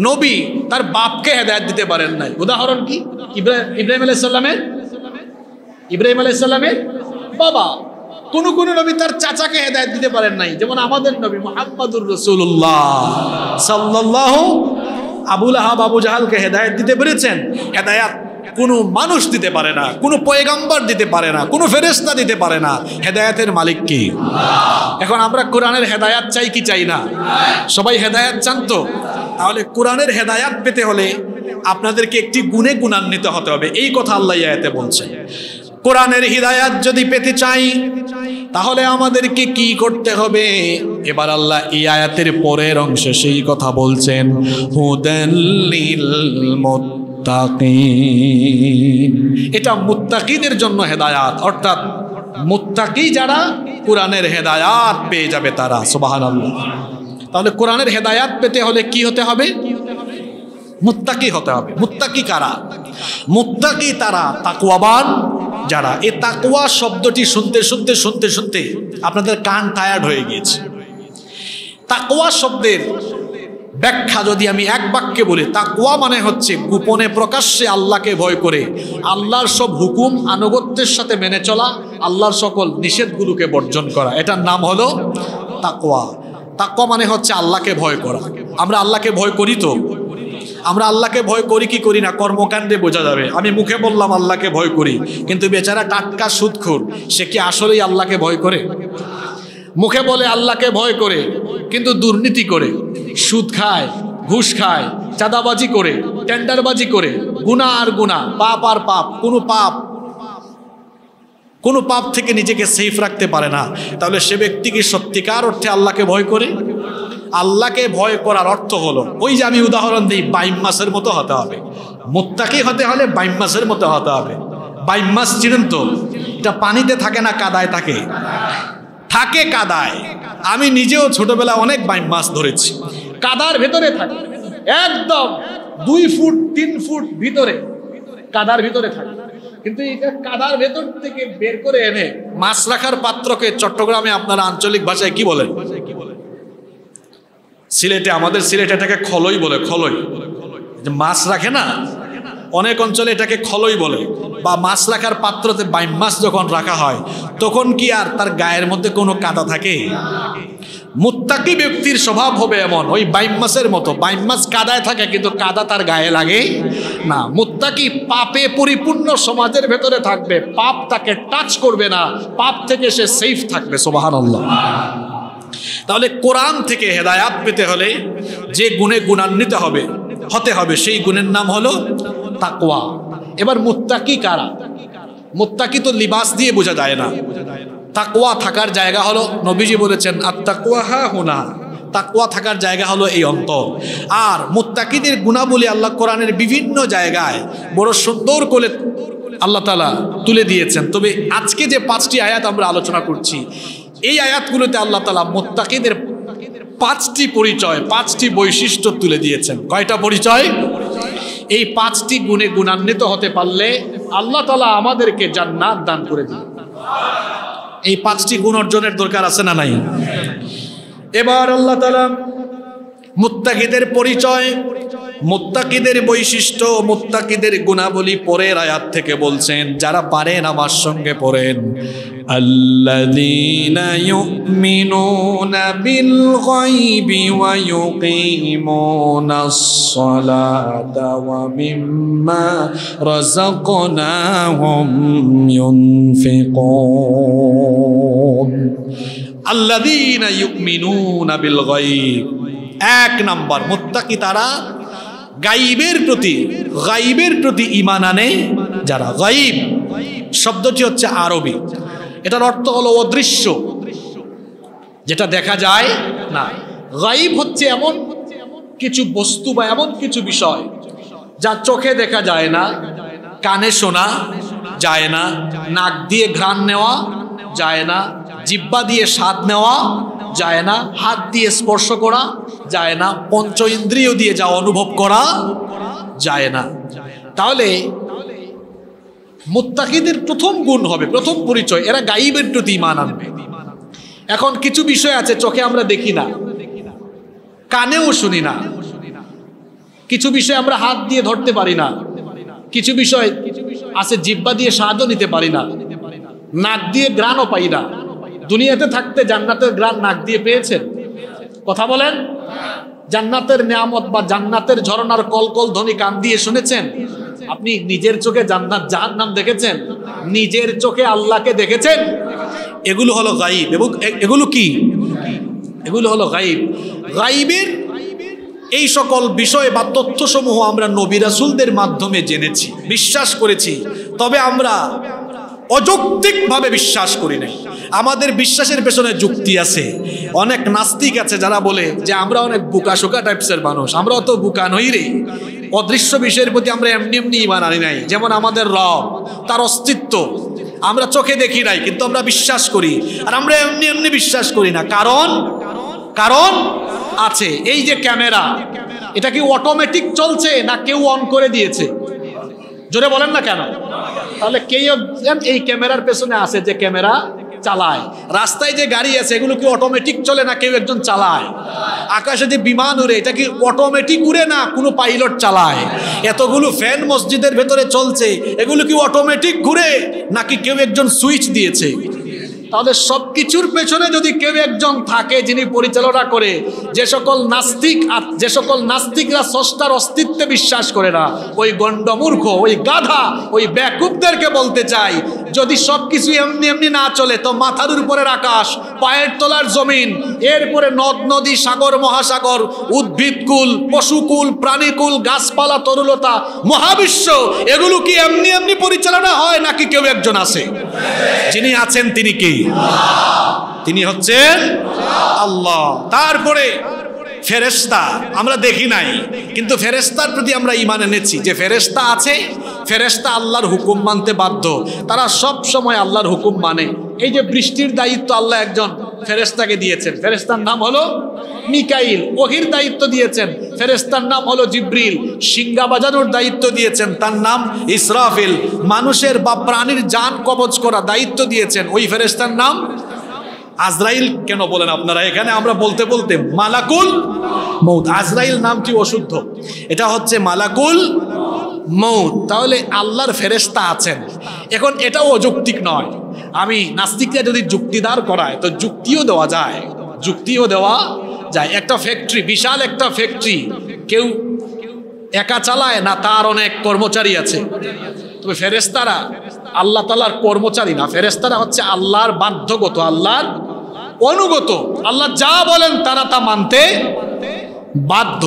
A: নবী তার বাপকে হেদায়াত দিতে পারেন নাই। উদাহরণ কি? ইব্রাহিম আলাইহিস সালামের বাবা। কোন নবী তার চাচাকে হেদায়েত দিতে পারেন নাই, যেমন আমাদের নবী মুহাম্মদুর রাসূলুল্লাহ সাল্লাল্লাহু। আবু লাহাব আবু জাহালকে হেদায়েত দিতে পেরেছেন? হেদায়েত কোনো মানুষ দিতে পারে না, কোনো পয়গম্বর দিতে পারে না, কোনো ফেরেশতা দিতে পারে না। হেদায়েতের মালিক কে? এখন আমরা কোরআনের হেদায়েত চাই কি চাই না? সবাই হেদায়েত চান তো? তাহলে কোরআনের হেদায়েত পেতে হলে আপনাদেরকে একটি গুণে গুণান্বিত হতে হবে। এই কথা আল্লাহ আয়াতে বলছেন। কোরআনের হিদায়াত যদি পেতে চাই তাহলে আমাদেরকে কি করতে হবে? এবার আল্লাহ এই আয়াতের পরের অংশে সেই কথা বলছেন, হুদাল লিল মুত্তাকিন। এটা মুত্তাকিদের জন্য হেদায়াত, অর্থাৎ মুত্তাকি যারা কোরআনের হেদায়াত পেয়ে যাবে তারা। সুবহানাল্লাহ। তাহলে কোরআনের হেদায়াত পেতে হলে কি হতে হবে? মুত্তাকি হতে হবে। মুত্তাকি কারা? মুত্তাকি তারা তাকওয়াবান যারা। এই তাকওয়া শব্দটি শুনতে আপনাদের কান টায়ার্ড হয়ে গিয়েছে। তাকওয়া শব্দের ব্যাখ্যা যদি আমি এক বাক্যে বলি, তাকওয়া মানে হচ্ছে গোপনে প্রকাশ্যে আল্লাহকে ভয় করে আল্লাহর সব হুকুম আনুগত্যের সাথে মেনে চলা, আল্লাহর সকল নিষেধগুলোকে বর্জন করা। এটার নাম হলো তাকওয়া। তাকওয়া মানে হচ্ছে আল্লাহকে ভয় করা। আমরা আল্লাহকে ভয় করি তো? আমরা আল্লাহকে ভয় করি কি করি না কর্মকাণ্ডে বোঝা যাবে। আমি মুখে বললাম আল্লাহকে ভয় করি, কিন্তু বেচারা টাটকা সুদখোর, সে কি আসলেই আল্লাহকে ভয় করে? মুখে বলে আল্লাহকে ভয় করে, কিন্তু দুর্নীতি করে, সুদ খায়, ঘুষ খায়, চাঁদাবাজি করে, টেন্ডারবাজি করে, গুনাহ আর গুনাহ, পাপ আর পাপ, কোনো পাপ থেকে নিজেকে সেফ রাখতে পারে না। তাহলে সে ব্যক্তি কি সত্যিকার অর্থে আল্লাহকে ভয় করে? আল্লাহকে ভয় করার অর্থ হলো, ওই যে আমি উদাহরণ দিই, বাইম মাছের মতো হতে হবে। মুত্তাকি হতে হলে বাইম মাছের মতো হতে হবে। বাইম মাছ চিনেন তো? এটা পানিতে থাকে না, কাদায় থাকে। থাকে কাদায়। আমি নিজেও ছোটবেলায় অনেক বাইম মাছ ধরেছি। কাদার ভেতরে থাকে, একদম 2 ফুট 3 ফুট ভিতরে, কাদার ভিতরে থাকে। কিন্তু এটা কাদার ভেতর থেকে বের করে এনে মাছ রাখার পাত্রকে চট্টগ্রামে আপনারা আঞ্চলিক ভাষায় কি বলেন? সিলেটে, আমাদের সিলেটে এটাকে খলই বলে। খলই, যে মাছ রাখে না, অনেক অঞ্চলে এটাকে খলই বলে, বা মাছ রাখার পাত্রতে বাইম মাছ যখন রাখা হয় তখন কি আর তার গায়ের মধ্যে কোনো কাদা থাকে? মুত্তাকি ব্যক্তির স্বভাব হবে এমন, ওই বাইম মাছের মতো। বাইম মাছ কাদায় থাকে কিন্তু কাদা তার গায়ে লাগে না। মুত্তাকি পাপে পরিপূর্ণ সমাজের ভেতরে থাকবে, পাপ তাকে টাচ করবে না, পাপ থেকে সে সেফ থাকবে। সুবহানাল্লাহ। তাহলে কোরআন থেকে হেদায়াত পেতে হলে যে গুণে গুণান্বিত হতে হবে সেই গুণের নাম হলো তাকওয়া। এবার মুত্তাকি কারা? মুত্তাকি তো লিবাস দিয়ে বোঝা যায় না। তাকওয়া থাকার জায়গা হলো, নবীজি বলেছেন আত-তাকওয়া হাহুনা, তাকওয়া থাকার জায়গা হলো এই অন্তর। আর মুত্তাকিদের গুণাবলী আল্লাহ কোরআনের বিভিন্ন জায়গায় বড় সুন্দর করে আল্লাহ তাআলা তুলে দিয়েছেন। তবে আজকে যে 5টি আয়াত আমরা আলোচনা করছি, এই আয়াতগুলোতে আল্লাহ তাআলা মুত্তাকিদের 5টি পরিচয়, 5টি বৈশিষ্ট্য তুলে দিয়েছেন। কয়টা পরিচয়? এই 5টি গুণে গুণান্বিত হতে পারলে আল্লাহ তাআলা আমাদেরকে জান্নাত দান করে দিবেন। এই 5টি গুণ অর্জনের দরকার আছে না নাই? এবার আল্লাহ তাআলা মুত্তাকিদের পরিচয়, মুত্তাকিদের বৈশিষ্ট্য, মুত্তাকিদের গুণাবলী পরের আয়াত থেকে বলছেন। যারা পারেন আমার সঙ্গে পড়েন, আল্লাযীনা ইউমিনুনা বিল গায়বি ওয়া ইউকিমুনাস সালাতা ওয়া মিম্মা রাযাকনাহুম ইউনফিকুন। আল্লাযীনা ইউমিনুনা বিল গায়ব, 1 নাম্বার মুত্তাকি তারা গায়বের প্রতি ঈমান আনে যারা। গায়ব শব্দটি হচ্ছে আরবি, এটার অর্থ হলো অদৃশ্য, যেটা দেখা যায় না। গায়ব হচ্ছে এমন কিছু বস্তু বা এমন কিছু বিষয় যা চোখে দেখা যায় না, কানে শোনা যায় না, নাক দিয়ে ঘ্রাণ নেওয়া যায় না, জিহ্বা দিয়ে স্বাদ নেওয়া যায় না, হাত দিয়ে স্পর্শ করা যায় না, পঞ্চ ইন্দ্রিয় দিয়ে যা অনুভব করা যায় না। তাহলে মুত্তাকিদের প্রথম গুণ হবে, প্রথম পরিচয়, এরা গায়বের প্রতি ঈমান আনবে। এখন কিছু বিষয় আছে চোখে আমরা দেখি না, কানেও শুনি না, কিছু বিষয় আমরা হাত দিয়ে ধরতে পারি না, কিছু বিষয় আছে জিহ্বা দিয়ে স্বাদও নিতে পারি না, নাক দিয়ে ঘ্রাণও পাই না। দুনিয়াতে থাকতে জান্নাতের ঘ্রাণ নাক দিয়ে পেয়েছেন? কথা বলেন। জান্নাতের নিয়ামত বা জান্নাতের ঝরনার কলকল ধ্বনি কান দিয়ে শুনেছেন? আপনি নিজের চোখে জান্নাত জাহান্নাম দেখেছেন? নিজের চোখে আল্লাহকে দেখেছেন? এগুলো হলো গায়ব। এবং এগুলো কি? এগুলো হলো গায়ব। গায়বের এই সকল বিষয় বা তথ্যসমূহ আমরা নবী রাসূলদের মাধ্যমে জেনেছি, বিশ্বাস করেছি। তবে আমরা অযৌক্তিকভাবে বিশ্বাস করি নাই। আমাদের বিশ্বাসের পেছনে যুক্তি আছে। অনেক নাস্তিক আছে যারা বলে যে আমরা অনেক বুকাশোকা টাইপসের মানুষ, আমরা অত বুকা নই রে, অদৃশ্য বিষয়ের প্রতি আমরা এমনি এমনি ঈমান আনি নাই। যেমন আমাদের রব, তার অস্তিত্ব আমরা চোখে দেখি নাই কিন্তু আমরা বিশ্বাস করি। আর আমরা এমনি এমনি বিশ্বাস করি না, কারণ আছে। এই যে ক্যামেরা, এটা কি অটোমেটিক চলছে না কেউ অন করে দিয়েছে? জোরে বলেন না কেন? তাহলে কেউ এই ক্যামেরার পেছনে আছে যে ক্যামেরা চালায়। রাস্তায় যে গাড়ি আছে এগুলো কি অটোমেটিক চলে না কেউ একজন চালায়? আকাশে যে বিমান উড়ে এটা কি অটোমেটিক উড়ে না কোনো পাইলট চালায়? এতগুলো ফ্যান মসজিদের ভেতরে চলছে এগুলো কি অটোমেটিক ঘুরে নাকি কেউ একজন সুইচ দিয়েছে? তাহলে সবকিছুর পেছনে যদি কেউ একজন থাকে যিনি পরিচালনা করে, যে সকল নাস্তিকরা স্রষ্টার অস্তিত্বে বিশ্বাস করে না, ওই গণ্ডমূর্খ, ওই গাধা, ওই বেকুবদেরকে বলতে চাই, যদি সবকিছু এমনি এমনি না চলে তো মাথার উপরের আকাশ, পায়ের তলার জমিন, এরপরে নদ নদী, সাগর মহাসাগর, উদ্ভিদকুল, পশুকুল, প্রাণীকুল, গাছপালা, তরুলতা, মহাবিশ্ব, এগুলো কি এমনি এমনি পরিচালনা হয় নাকি কেউ একজন আছে? যিনি আছেন তিনি কি? তিনি হচ্ছেন আল্লাহ। তারপরে ফেরেশতা আমরা দেখি নাই কিন্তু ফেরেশতার প্রতি আমরা ঈমান এনেছি যে ফেরেশতা আছে, ফেরেশতা আল্লাহর হুকুম মানতে বাধ্য, তারা সব সময় আল্লাহর হুকুম মানে। এই যে বৃষ্টির দায়িত্ব আল্লাহ একজন ফেরেশতাকে দিয়েছেন, ফেরেশতার নাম হলো মিকাইল। ওহির দায়িত্ব দিয়েছেন, ফেরেশতার নাম হলো জিব্রিল। সিংহা বাজানোর দায়িত্ব দিয়েছেন, তার নাম ইসরাফিল। মানুষের বা প্রাণীর জান কবজ করা দায়িত্ব দিয়েছেন, ওই ফেরেশতার নাম আজরাইল। কেন বলেন আপনারা? এখানে আমরা বলতে বলতে মালাকুল মউত, আজরাইল নামটি অশুদ্ধ, এটা হচ্ছে মালাকুল মউত, তাহলে আল্লাহর ফেরেশতা আছেন। এখন এটাও অযৌক্তিক নয়। আমি নাস্তিকরা যদি যুক্তিদার করায় তো যুক্তিও দেওয়া যায়, যুক্তিও দেওয়া যায়। একটা ফ্যাক্টরি, বিশাল একটা ফ্যাক্টরি কেউ একা চালায় না, তার অনেক কর্মচারী আছে। তবে ফেরেশতারা আল্লাহ তাআলার কর্মচারী না, ফেরেশতারা হচ্ছে আল্লাহর বাধ্যগত, আল্লাহর অনুগত। আল্লাহ যা বলেন তারা তা মানতে বাধ্য,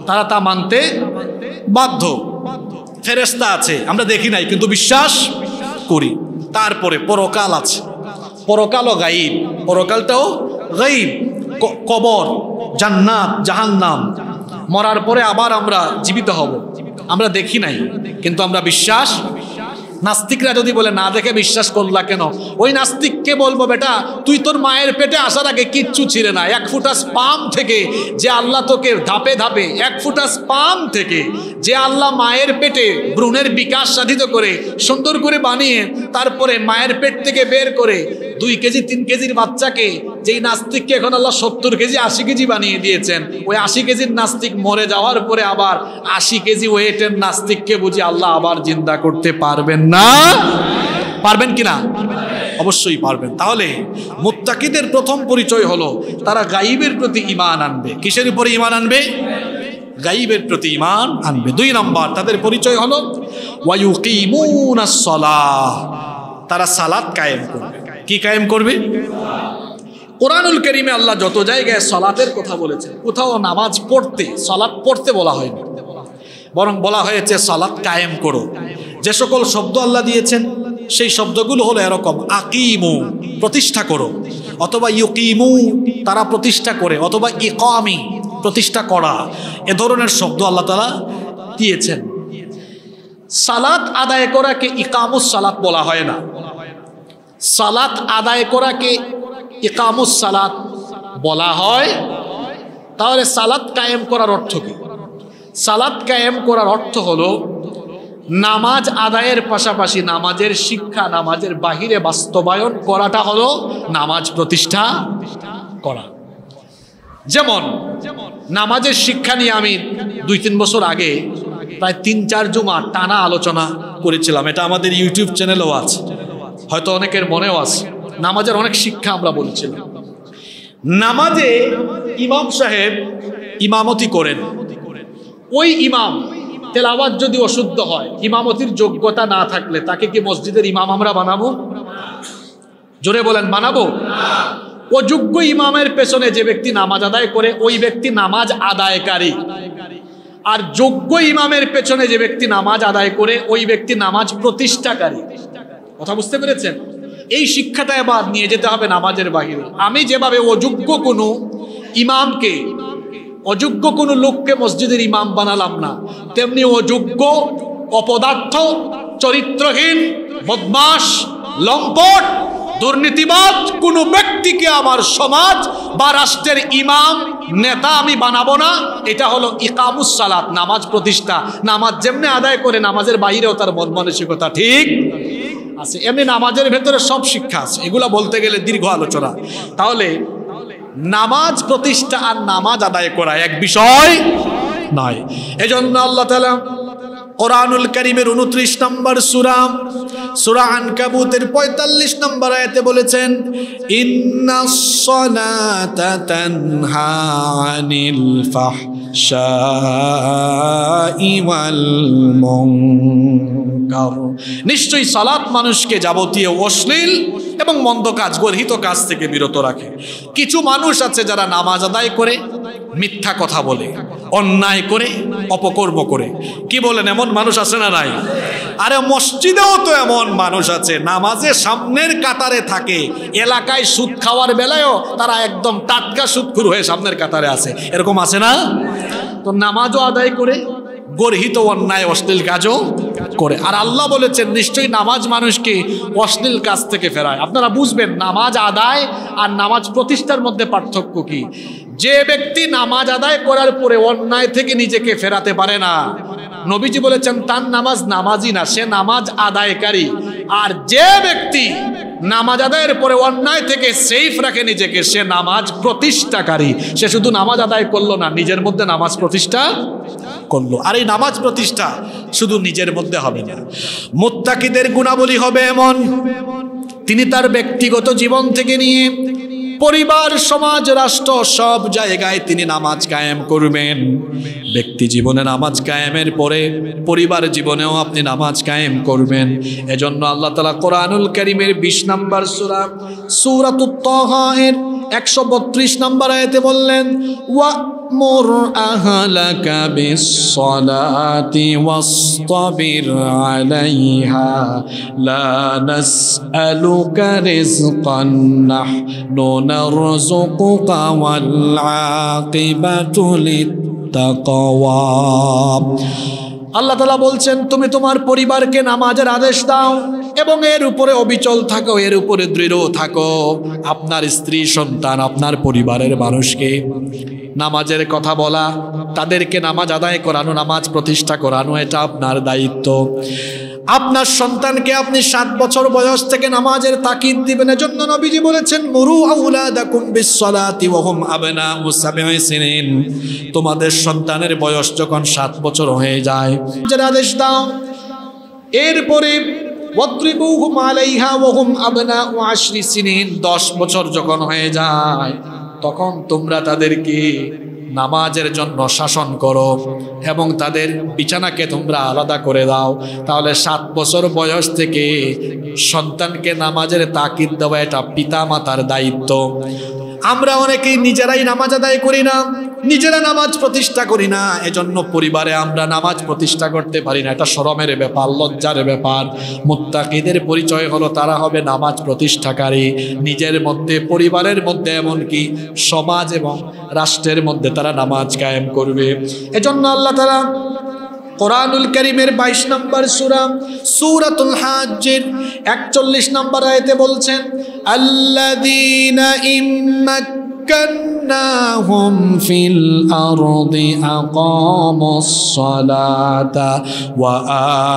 A: তারা তা মানতে বাধ্য। ফেরেশতা আছে, আমরা দেখি নাই কিন্তু বিশ্বাস করি। তারপরে পরকাল আছে, পরকালও গায়ব, পরকালটাও গায়ব। কবর, জান্নাত, জাহান্নাম, মরার পরে আবার আমরা জীবিত হব, আমরা দেখি নাই কিন্তু আমরা বিশ্বাস। নাস্তিকরা যদি বলে না দেখে বিশ্বাস করলা কেন, ওই নাস্তিককে বলবো, বেটা তুই তোর মায়ের পেটে আসার আগে কিচ্ছু ছিলে না। এক ফুটা স্পাম থেকে যে আল্লাহ তোকে ধাপে ধাপে, এক ফুটা স্পাম থেকে যে আল্লাহ মায়ের পেটে ভ্রূণের বিকাশ সাধিত করে সুন্দর করে বানিয়ে তারপরে মায়ের পেট থেকে বের করে 2 কেজি 3 কেজির বাচ্চাকে, যেই নাস্তিককে এখন আল্লাহ 70 কেজি 80 কেজি বানিয়ে দিয়েছেন, ওই 80 কেজির নাস্তিক মরে যাওয়ার পরে আবার 80 কেজি ওয়েটের নাস্তিককে বুঝি আল্লাহ আবার জিন্দা করতে পারবেন না? পারবেন কিনা? অবশ্যই পারবেন। তাহলে মুত্তাকিদের প্রথম পরিচয় হলো তারা গায়বের প্রতি ঈমান আনবে। কিসের উপরে ঈমান আনবে? গায়বের প্রতি ঈমান আনবে। 2 নম্বর তাদের পরিচয় হলো ওয়ায়ুকিমুনাস সালাহ, তারা সালাত কায়েম করবে। কি কায়েম করবে? কোরআনুল কারীমে আল্লাহ যত জায়গায় সালাতের কথা বলেছেন, কোথাও নামাজ পড়তে, সালাত পড়তে বলা হয়নি, বরং বলা হয়েছে সালাত কায়েম করো। যে সকল শব্দ আল্লাহ দিয়েছেন সেই শব্দগুলো হলো এরকম: আকিমু, প্রতিষ্ঠা করো, অথবা ইউকিমু, তারা প্রতিষ্ঠা করে, অথবা ইকামি, প্রতিষ্ঠা করা। এ ধরনের শব্দ আল্লাহ তাআলা দিয়েছেন। সালাত আদায় করাকে ইকামুস সালাত বলা হয় না। সালাত আদায় করাকে ইকামুস সালাত বলা হয়। তাহলে সালাত কায়েম করার অর্থ কি? সালাত কায়েম করার অর্থ হলো নামাজ আদায়ের পাশাপাশি নামাজের শিক্ষা, নামাজের বাহিরে বাস্তবায়ন করাটা হলো নামাজ প্রতিষ্ঠা করা। যেমন নামাজের শিক্ষা নিয়ে আমি 2-3 বছর আগে প্রায় 3-4 জুমা টানা আলোচনা করেছিলাম। এটা আমাদের ইউটিউব চ্যানেলেও আছে, হয়তো অনেকের মনেও আছে। নামাজের অনেক শিক্ষা আমরা বলছিলাম। নামাজে ইমাম সাহেব ইমামতি করেন, ওই ইমাম তেলাওয়াত যদি অশুদ্ধ হয়, ইমামতির যোগ্যতা না থাকলে তাকে কি মসজিদের ইমাম আমরা বানাবো? জোরে বলেন, বানাবো? অযোগ্য ইমামের পেছনে যে ব্যক্তি নামাজ আদায় করে ওই ব্যক্তি নামাজ আদায়কারী, আর যোগ্য ইমামের পেছনে যে ব্যক্তি নামাজ আদায় করে ওই ব্যক্তি নামাজ প্রতিষ্ঠাকারী। কথা বুঝতে পেরেছেন? এই শিক্ষাটা এবার নিয়ে যেতে হবে নামাজের বাহিরে। আমি যেভাবে অযোগ্য কোনো ইমামকে, অযোগ্য কোনো লোককে মসজিদের ইমাম বানালাম না, তেমনি অযোগ্য, অপদার্থ, চরিত্রহীন, বদমাশ, লম্পট, দুর্নীতিবাজ কোনো ব্যক্তিকে আমার সমাজ বা রাষ্ট্রের ইমাম, নেতা আমি বানাবো না। এটা হলো ইকামুস সালাত, নামাজ প্রতিষ্ঠা। নামাজ যেমনি আদায় করে নামাজের বাইরেও তার মন মানসিকতা ঠিক আছে, এমনি নামাজের ভেতরে সব শিক্ষা আছে। এগুলা বলতে গেলে দীর্ঘ আলোচনা। তাহলে নামাজ প্রতিষ্ঠা আর নামাজ আদায় করা এক বিষয় নয়। এজন্য আল্লাহ তাআলা কোরআনুল কারীমের 29 নম্বর সূরা আনকাবুতের 45 নম্বর আয়াতে বলেছেন, ইন্নাস সালাতা তানহা আনিল ফাহশাই ওয়াল মুনকার, নিশ্চয়ই সালাত মানুষকে যাবতীয় অশ্লীল এবং মন্দ কাজ, গর্হিত কাজ থেকে বিরত রাখে। কিছু মানুষ আছে যারা নামাজ আদায় করে মিথ্যা কথা বলে, অন্যায় করে, অপকর্ম করে। কি বলেন, এমন মানুষ আছে না নাই? আরে মসজিদেও তো এমন মানুষ আছে, নামাজে সামনের কাতারে থাকে, এলাকায় সুদ খাওয়ার বেলায়ও তারা একদম টাটকা সুদখোর হয়ে সামনের কাতারে আছে। এরকম আছে না? তো নামাজও আদায় করে, গর্হিত অন্যায় অশ্লীল কাজও করে। আর আল্লাহ বলেছেন নিশ্চয়ই নামাজ মানুষকে অশ্লীল কাজ থেকে ফেরায়। আপনারা বুঝবেন নামাজ আদায় আর নামাজ প্রতিষ্ঠার মধ্যে পার্থক্য কি। যে ব্যক্তি নামাজ আদায় করার পরে অন্যায় থেকে নিজেকে ফেরাতে পারে না, নবীজি বলেছেন তার নামাজ নামাজই না, সে নামাজ আদায়কারী। আর যে ব্যক্তি নামাজ আদায়ের পরে অন্যায় থেকে সেফ রাখে নিজেকে, সে নামাজ প্রতিষ্ঠাকারী। সে শুধু নামাজ আদায় করলো না, নিজের মধ্যে নামাজ প্রতিষ্ঠা করলো। আর এই নামাজ প্রতিষ্ঠা শুধু নিজের মধ্যে হবে না। মুত্তাকিদের গুণাবলী হবে এমন, তিনি তার ব্যক্তিগত জীবন থেকে নিয়ে পরিবার, সমাজ, রাষ্ট্র সব জায়গায় তিনি নামাজ কায়েম করবেন। ব্যক্তি জীবনে নামাজ কায়েমের পরে পরিবার জীবনেও আপনি নামাজ কায়েম করবেন। এজন্য আল্লাহ তাআলা কোরআনুল কারীমের 20 নম্বর সূরা সূরাতুত তাহা এর 132 নম্বর আয়াতে বললেন, ওয়া'মুর আহলাকা বিস-সালাতি ওয়াসতাবির আলাইহা লা নাসআলুকা রিজকান নাহনু নারযুকুকা ওয়াল আকিবাতু লিত-তাকওয়া। আল্লাহ তাআলা বলছেন, তুমি তোমার পরিবারকে নামাজের আদেশ দাও এবং এর উপরে অবিচল থাকো, এর উপরে দৃঢ় থাকো। আপনার স্ত্রী, সন্তান, আপনার পরিবারের মানুষকে নামাজের কথা বলা, তাদেরকে নামাজ আদায় করানো, নামাজ প্রতিষ্ঠা করানো, এটা আপনার দায়িত্ব। আপনার সন্তানকে আপনি 7 বছর বয়স থেকে নামাজের তাকিদ দিবেন। এজন্য নবীজি বলেছেন, মুরু আওলাদাকুম বিস-সালাতি ওয়া হুম আবনাউ 7 সিনিন। তোমাদের সন্তানের বয়স যখন 7 বছর হয়ে যায়, নামাজের আদেশ দাও। এরপরে ওয়াদরিবুহুম আলাইহা ওয়া হুম আবনাউ 10 সিনিন। 10 বছর যখন হয়ে যায়, তখন তোমরা তাদেরকে নামাজের জন্য শাসন করো এবং তাদের বিছানাকে তোমরা আলাদা করে দাও। তাহলে 7 বছর বয়স থেকে সন্তানকে নামাজের তাকিদ দেওয়া এটা পিতা মাতার দায়িত্ব। আমরা অনেকেই নিজেরাই নামাজ আদায় করি না, নিজেরা নামাজ প্রতিষ্ঠা করি না, এজন্য পরিবারে আমরা নামাজ প্রতিষ্ঠা করতে পারি না। এটা শরমের ব্যাপার, লজ্জার ব্যাপার। মুত্তাকিদের পরিচয় হলো তারা হবে নামাজ প্রতিষ্ঠাকারী। নিজের মধ্যে, পরিবারের মধ্যে, এমনকি সমাজ এবং রাষ্ট্রের মধ্যে তারা নামাজ কায়েম করবে। এজন্য আল্লাহ তাআলা কোরআনুল কারীমের 22 নম্বর সূরা সূরাতুল হাজ্জের 41 নম্বর আয়াতে বলছেন, আল্লাযীনা ইম্মাক্কান্নাহুম ফিল আরদি আকামুস সালাতা ওয়া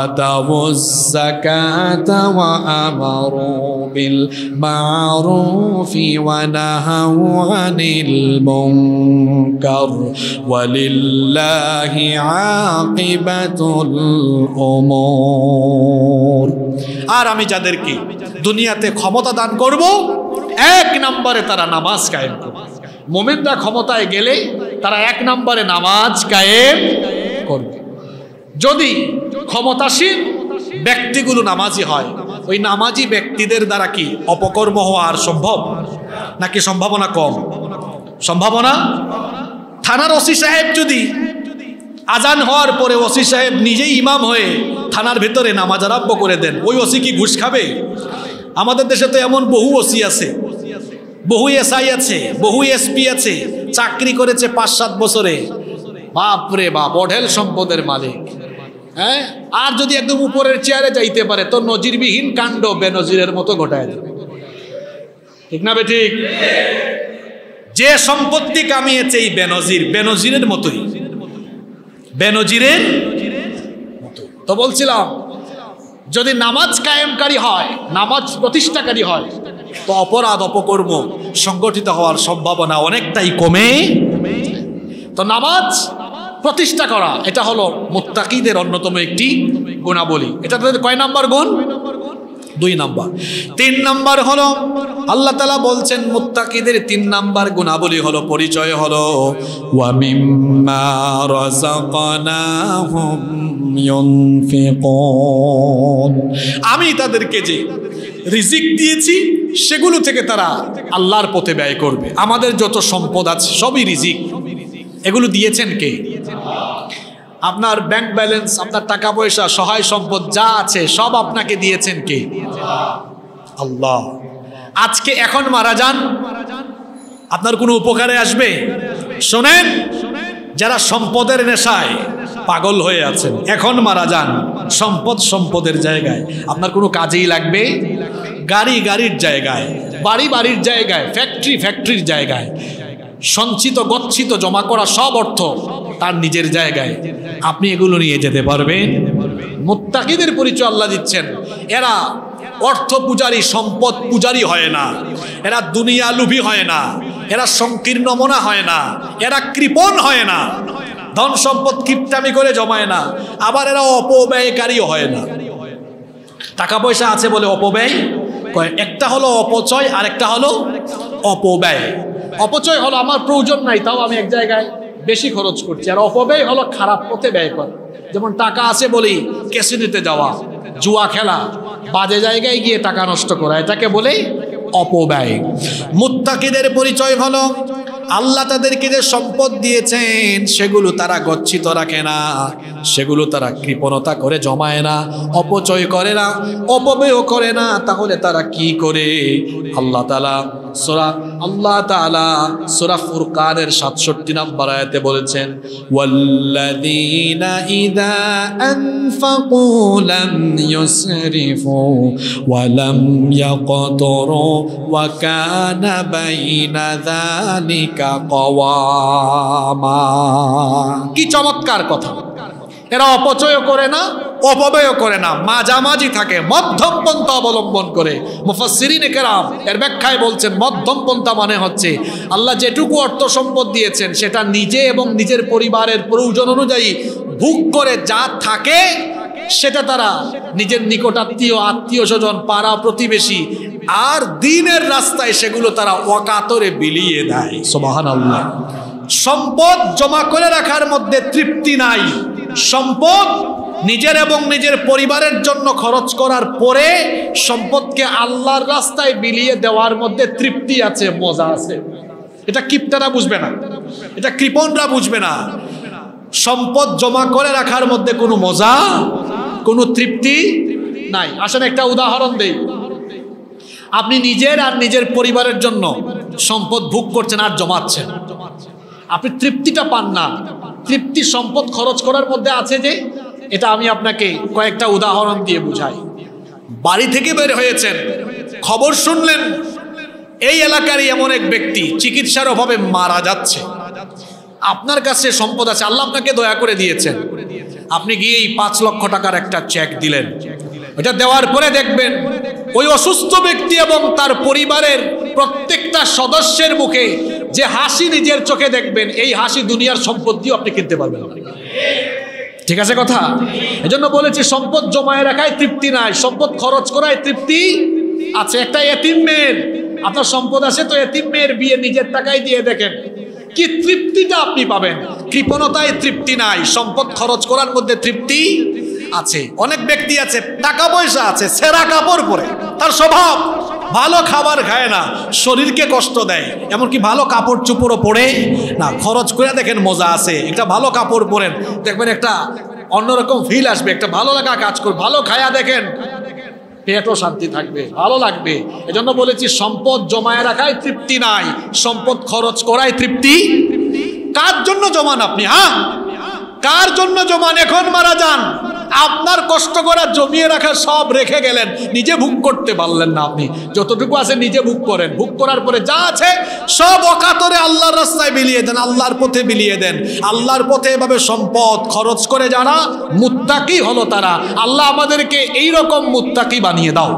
A: আতাউজ যাকাতা ওয়া আমারু বিল মা'রুফি ওয়া নাহাউ আনিল মুনকার ওয়ালিল্লাহি আকিবাতুল উমুর। আর আমি যাদেরকে দুনিয়াতে ক্ষমতা দান করব, 1 নম্বরে তারা নামাজ কায়েম করবে। মুমিনরা ক্ষমতায় গেলে তারা 1 নম্বরে নামাজ কায়েম করবে। যদি ক্ষমতাসীন ব্যক্তিগুলো নামাজি হয়, ওই নামাজি ব্যক্তিদের দ্বারা কি অপকর্ম হওয়া আর সম্ভব নাকি সম্ভাবনা কম? সম্ভাবনা। থানার ওসি সাহেব যদি আজান হওয়ার পরে ওসি সাহেব নিজেই ইমাম হয়ে থানার ভেতরে নামাজ আরম্ভ করে দেন, ওই ওসি কি ঘুষ খাবে? আমাদের দেশে তো এমন বহু ওসি আছে, বহু এসআই আছে, বহু এসপি আছে, চাকরি করেছে 5-7 বছরে, বাপরে বাপ, অঢেল সম্পদের মালিক। হ্যাঁ, আর যদি একদম উপরের চেয়ারে যাইতে পারে তো নজিরবিহীন কাণ্ড বেনজিরের মতো ঘটায় দেবে। ঠিক না বেঠিক? যে সম্পত্তি কামিয়েছে এই বেনজিরের মতোই, বেনজিরের মতো। তো বলছিলাম, যদি নামাজ কায়েমকারী হয়, নামাজ প্রতিষ্ঠাকারী হয়, তো অপরাধ, অপকর্ম সংগঠিত হওয়ার সম্ভাবনা অনেকটাই কমে। তো নামাজ প্রতিষ্ঠা করা, এটা হলো মুত্তাকিদের অন্যতম একটি গুণাবলী। এটা তাদের কয় নাম্বার গুণ? 2 নাম্বার। 3 নাম্বার হলো, আল্লাহ তাআলা বলছেন মুত্তাকিদের 3 নাম্বার গুণাবলী হলো, পরিচয় হলো ওয়া মিম্মা রাযাকনাহুম ইউনফিকুন। আমি তাদেরকে যে রিজিক দিয়েছি সেগুলো থেকে তারা আল্লাহর পথে ব্যয় করবে। আমাদের যত সম্পদ আছে সবই রিজিক। এগুলো দিয়েছেন কে? আপনার ব্যাংক ব্যালেন্স, আপনার টাকা পয়সা, সহায় সম্পদ যা আছে সব আপনাকে দিয়েছেন কে? আল্লাহ। আজকে এখন মারা যান, আপনার কোনো উপকারে আসবে? শোনেন, যারা সম্পদের নেশায় পাগল হয়ে আছেন, এখন মারা যান, সম্পদ সম্পদের জায়গায়, আপনার কোনো কাজেই লাগবে? গাড়ি গাড়ির জায়গায়, বাড়ি বাড়ির জায়গায়, ফ্যাক্টরি ফ্যাক্টরির জায়গায়, সঞ্চিত গচ্ছিত জমা করা সব অর্থ তার নিজের জায়গায়, আপনি এগুলো নিয়ে যেতে পারবেন? মুত্তাকিদের পরিচয় আল্লাহ দিচ্ছেন, এরা অর্থ পূজারী, সম্পদ পূজারী হয় না, এরা দুনিয়া লুভী হয় না, এরা সংকীর্ণ মনা হয় না, এরা কৃপণ হয় না। ধন সম্পদ কিপটামি করে জমায় না, আবার এরা অপব্যয়কারীও হয় না। টাকা পয়সা আছে বলে অপব্যয় করে। একটা হলো অপচয়, আর একটা হলো অপব্যয়। অপচয় হলো আমার প্রয়োজন নাই তাও আমি এক জায়গায় বেশি খরচ করছি, আর অপব্যয় হলো খারাপ পথে ব্যয় করা। যেমন টাকা আছে বলি ক্যাসিনোতে যাওয়া, জুয়া খেলা, বাজে জায়গায় গিয়ে টাকা নষ্ট করা, এটাকে বলে অপব্যয়। মুত্তাকিদের পরিচয় হলো আল্লাহ তাদেরকে যে সম্পদ দিয়েছেন সেগুলো তারা গচ্ছিত রাখে না, সেগুলো তারা কৃপণতা করে জমায় না, অপচয় করে না, অপব্যয় করে না। তাহলে তারা কি করে? আল্লাহ তাআলা সূরা ফুরকানের 67 নম্বর আয়াতে বলেছেন, ওয়াল্লাযীনা ইযা আনফাকু লাম ইউসরিফু ওয়া লাম ইয়াকতুরু ওয়া কানা বাইনা যালিকা কওয়ামা। কি চমৎকার কথা! এরা অপচয় করে না, অপব্যয় করে না, মাঝামাঝি থাকে, মধ্যম পন্থা অবলম্বন করে। মুফাসসিরিনে কেরাম এর ব্যাখ্যায় বলছেন, মধ্যম পন্থা মানে হচ্ছে আল্লাহ যেটুকু অর্থ সম্পদ দিয়েছেন সেটা নিজে এবং নিজের পরিবারের প্রয়োজন অনুযায়ী ভোগ করে যা থাকে সেটা তারা নিজের নিকটাত্মীয়, আত্মীয় স্বজন, পাড়া প্রতিবেশী আর দ্বীনের রাস্তায় সেগুলো তারা ওয়াকাতরে বিলিয়ে দেয়। সুবহানাল্লাহ। সম্পদ জমা করে রাখার মধ্যে তৃপ্তি নাই। সম্পদ নিজের এবং নিজের পরিবারের জন্য খরচ করার পরে সম্পদকে আল্লাহর রাস্তায় বিলিয়ে দেওয়ার মধ্যে তৃপ্তি আছে, মজা আছে। এটা কিপটারা বুঝবে না, এটা কৃপণরা বুঝবে না। সম্পদ জমা করে রাখার মধ্যে কোনো মজা, কোনো তৃপ্তি নাই। আসলে একটা উদাহরণ দেই। আপনি নিজের আর নিজের পরিবারের জন্য সম্পদ ভোগ করছেন আর জমাচ্ছেন, আপনি তৃপ্তিটা পান না। তৃপ্তি সম্পদ খরচ করার মধ্যে আছে যে, এটা আমি আপনাকে কয়েকটা উদাহরণ দিয়ে বুঝাই। বাড়ি থেকে বের হয়েছেন, খবর শুনলেন এই এলাকারই এমন এক ব্যক্তি চিকিৎসার অভাবে মারা যাচ্ছে। আপনার কাছে সম্পদ আছে, আল্লাহ আপনাকে দয়া করে দিয়েছেন, আপনি গিয়েই 5 লক্ষ টাকার একটা চেক দিলেন। এটা দেওয়ার পরে দেখবেন ওই অসুস্থ ব্যক্তি এবং তার পরিবারের প্রত্যেকটা সদস্যের মুখে যে হাসি নিজের চোখে দেখবেন, এই হাসি দুনিয়ার সম্পদ দিয়ে আপনি কিনতে পারবেন না। ঠিক আছে কথা? এজন্য বলেছি সম্পদ জমায় রাখায় তৃপ্তি নাই, সম্পদ খরচ করায় তৃপ্তি আছে। একটা এতিম মেয়ের, আপনার সম্পদ আছে তো এতিম মেয়ের বিয়ে নিজের টাকায় দিয়ে দেখেন কি তৃপ্তিটা আপনি পাবেন। কৃপণতায় তৃপ্তি নাই, সম্পদ খরচ করার মধ্যে তৃপ্তি আছে। অনেক ব্যক্তি আছে, টাকা পয়সা আছে, ছেঁড়া কাপড় পরে, তার স্বভাব ভালো খাবার খায় না, শরীরকে কষ্ট দেয়, এমনকি ভালো কাপড় চোপড়ও পরে না। খরচ করে দেখেন মজা আছে। একটা ভালো কাপড় পরেন, দেখবেন একটা অন্যরকম ফিল আসবে, একটা ভালো লাগা কাজ করবে। ভালো খায়া দেখেন, পেটও শান্তি থাকবে, ভালো লাগবে। এজন্য বলেছি সম্পদ জমায় রাখায় তৃপ্তি নাই, সম্পদ খরচ করায় তৃপ্তি। কার জন্য জমান আপনি? হ্যাঁ, কার জন্য জমান? এখন মারা যান, আপনার কষ্ট করা জমিয়ে রাখা সব রেখে গেলেন, নিজে ভোগ করতে পারলেন না। আপনি যতটুকু আছে নিজে ভোগ করেন, ভোগ করার পরে যা আছে সব অকাতরে আল্লাহর রাস্তায় বিলিয়ে দেন, আল্লাহর পথে বিলিয়ে দেন। আল্লাহর পথে এভাবে সম্পদ খরচ করে যারা মুত্তাকি হলো তারা, আল্লাহ আমাদেরকে এইরকম মুত্তাকি বানিয়ে দাও।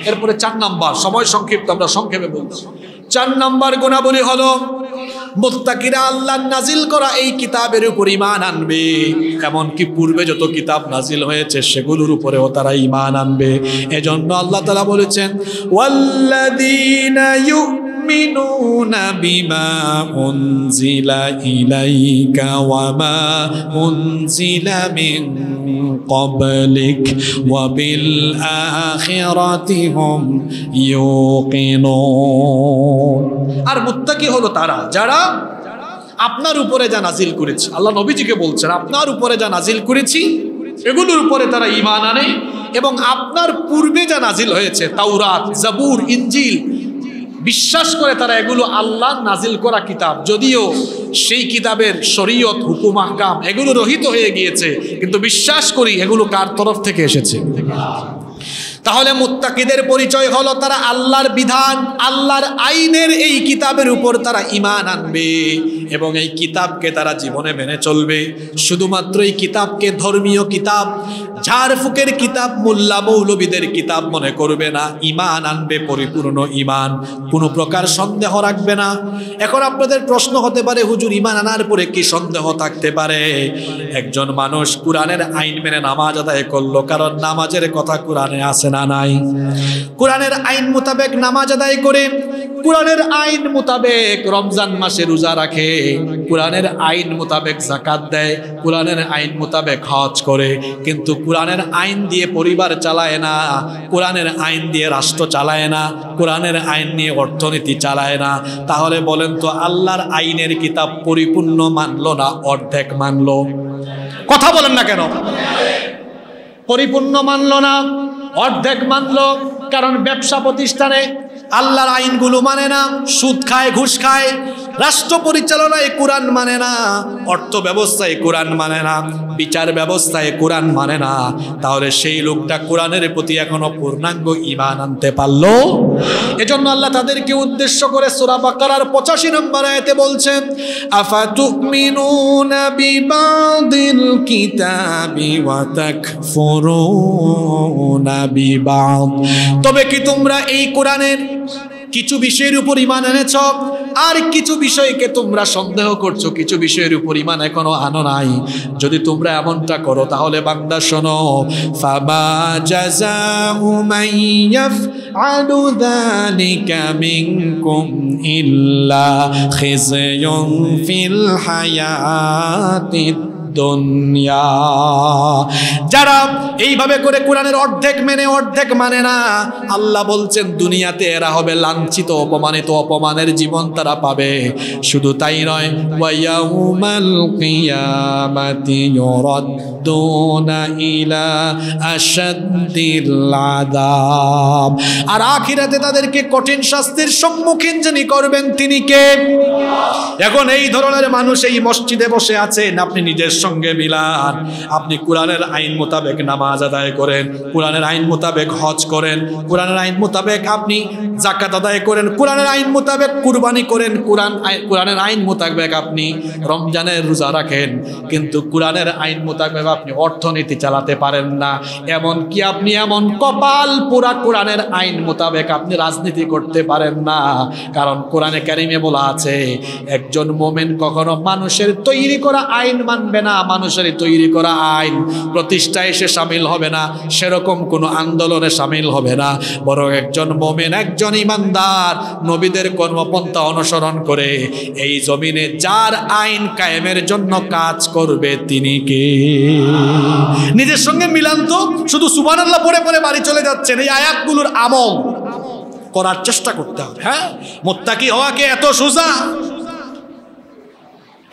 A: এরপরে 4 নাম্বার, সময় সংক্ষিপ্ত, আমরা সংক্ষেপে বলছি। 4 নাম্বার গুণাবলী হলো মুত্তাকিরা আল্লাহ নাজিল করা এই কিতাবের উপর ঈমান আনবে, এমনকি পূর্বে যত কিতাব নাজিল হয়েছে সেগুলোর উপরেও তারা ঈমান আনবে। এজন্য আল্লাহ তাআলা বলেছেন, ওয়াল্লাযীনা ইউমিনুনা বিমা উনজিলা ইলাইকা ওয়া মা উনজিলা মিন ক্বাবলিক ওয়া বিল আখিরাতি হুম ইউকিনুন। আর মুত্তাকি হলো তারা যারা আপনার উপরে যা নাজিল করেছি, আল্লাহ নবীজিকে বলছেন আপনার উপরে যা নাজিল করেছি এগুলোর উপরে তারা ঈমান আনে, এবং আপনার পূর্বে যা নাজিল হয়েছে তাওরাত, জাবুর, ইনজিল, বিশ্বাস করে তারা এগুলো আল্লাহ নাজিল করা কিতাব, যদিও সেই কিতাবের শরীয়ত, হুকুম, আহকাম এগুলো রহিত হয়ে গিয়েছে, কিন্তু বিশ্বাস করি এগুলো কার তরফ থেকে এসেছে? তাহলে মুত্তাকিদের পরিচয় হলো তারা আল্লাহর বিধান, আল্লাহর আইনের এই কিতাবের উপর তারা ঈমান আনবে এবং এই কিতাবকে তারা জীবনে মেনে চলবে। শুধুমাত্র এই কিতাবকে ধর্মীয় কিতাব, ঝাড়ফুকের কিতাব, মোল্লা মৌলবীদের কিতাব মনে করবে না, ঈমান আনবে পরিপূর্ণ ঈমান, কোনো প্রকার সন্দেহ রাখবে না। এখন আপনাদের প্রশ্ন হতে পারে, হুজুর ঈমান আনার পরে কি সন্দেহ থাকতে পারে? একজন মানুষ কোরআনের আইন মেনে নামাজ আদায় করলো, কারণ নামাজের কথা কোরআনে আছে না নাই? কোরআনের আইন মোতাবেক নামাজ আদায় করে, কোরআনের আইন মোতাবেক রমজান মাসে রোজা রাখে, কোরআনের আইন মোতাবেক যাকাত দেয়, কোরআনের আইন মোতাবেক হজ করে, কিন্তু কোরআনের আইন দিয়ে পরিবার চালায় না, কোরআনের আইন দিয়ে রাষ্ট্র চালায় না, কোরআনের আইন নিয়ে অর্থনীতি চালায় না। তাহলে বলেন তো, আল্লাহর আইনের কিতাব পরিপূর্ণ মানলো না অর্ধেক মানলো? কথা বলেন না কেন? পরিপূর্ণ মানলো না, অর্ধেক মানলো। কারণ ব্যবসা প্রতিষ্ঠানে আল্লাহর আইনগুলো মানে না, সুদ খায়, ঘুষ খায়, রাষ্ট্র পরিচালনায় কোরআন মানে না, অর্থ ব্যবস্থায় কোরআন মানে না, বিচার ব্যবস্থায় কোরআন মানে না। তাহলে সেই লোকটা কোরআনের প্রতি এখনো পূর্ণাঙ্গ ঈমান আনতে পারলো? এজন্য আল্লাহ তাদেরকে উদ্দেশ্য করে সূরা বাকারার 85 নম্বর আয়াতে বলছেন, আফাতুমিনুনা বিবাদিল কিতাবি ওয়া তাকফুরুনা বিবাদ। তবে কি তোমরা এই কোরআনের কিছু বিষয়ের উপর ঈমান এনেছ, আর কিছু বিষয়কে তোমরা সন্দেহ করছো, কিছু বিষয়ের উপর ঈমান এখনো আনো নাই? যদি তোমরা এমনটা করো তাহলে বান্দা শোনো, ফামা জাযাউ মান ইয়াফআলু যালিকা মিনকুম ইল্লা খিzyun ফিল হায়াতিদ দুনিয়া। যারা এইভাবে করে কোরআনের অর্ধেক মেনে অর্ধেক মানে না, আল্লাহ বলছেন দুনিয়াতে এরা হবে লাঞ্ছিত, অপমানিত, অপমানের জীবন তারা পাবে। শুধু তাই নয়, ওয়া ইয়াউমাল কিয়ামাতি ইউরাদ্দুনা ইলা আশাদ্দিল আযাব। আর আখিরাতে তাদেরকে কঠিন শাস্তির সম্মুখীন যিনি করবেন তিনি কে? এখন এই ধরনের মানুষ এই মসজিদে বসে আছেন, আপনি নিজের সঙ্গে মিলান। আপনি কোরআনের আইন মোতাবেক নামাজ আদায় করেন, কোরআনের আইন মোতাবেক হজ করেন, কোরআনের আইন মোতাবেক আপনি যাকাত আদায় করেন, কোরআনের আইন মোতাবেক কুরবানি করেন, কোরআনের আইন মোতাবেক আপনি রমজানের রোজা রাখেন, কিন্তু কোরআনের আইন মোতাবেক আপনি অর্থনীতি চালাতে পারেন না। এমন কি আপনি এমন কপাল পুরা কোরআনের আইন মোতাবেক আপনি রাজনীতি করতে পারেন না। কারণ কোরআনে কারিমে বলা আছে, একজন মুমিন কখনো মানুষের তৈরি করা আইন মানবে না, মানুষের তৈরি করা আইন প্রতিষ্ঠায় সে শামিল হবে না, সেরকম কোনো আন্দোলনে শামিল হবে না। বরং একজন মুমিন, একজন ঈমানদার নবীদের কর্মপন্থা অনুসরণ করে এই জমিনে যার আইন কায়েমের জন্য কাজ করবে তিনি কে? নিজের সঙ্গে মিলান তো। শুধু সুবহানাল্লাহ পড়ে পড়ে বাড়ি চলে যাচ্ছেন, এই আয়াতগুলোর আমল করার চেষ্টা করতে হবে। হ্যাঁ, মুত্তাকি হওয়াকে এত সোজা?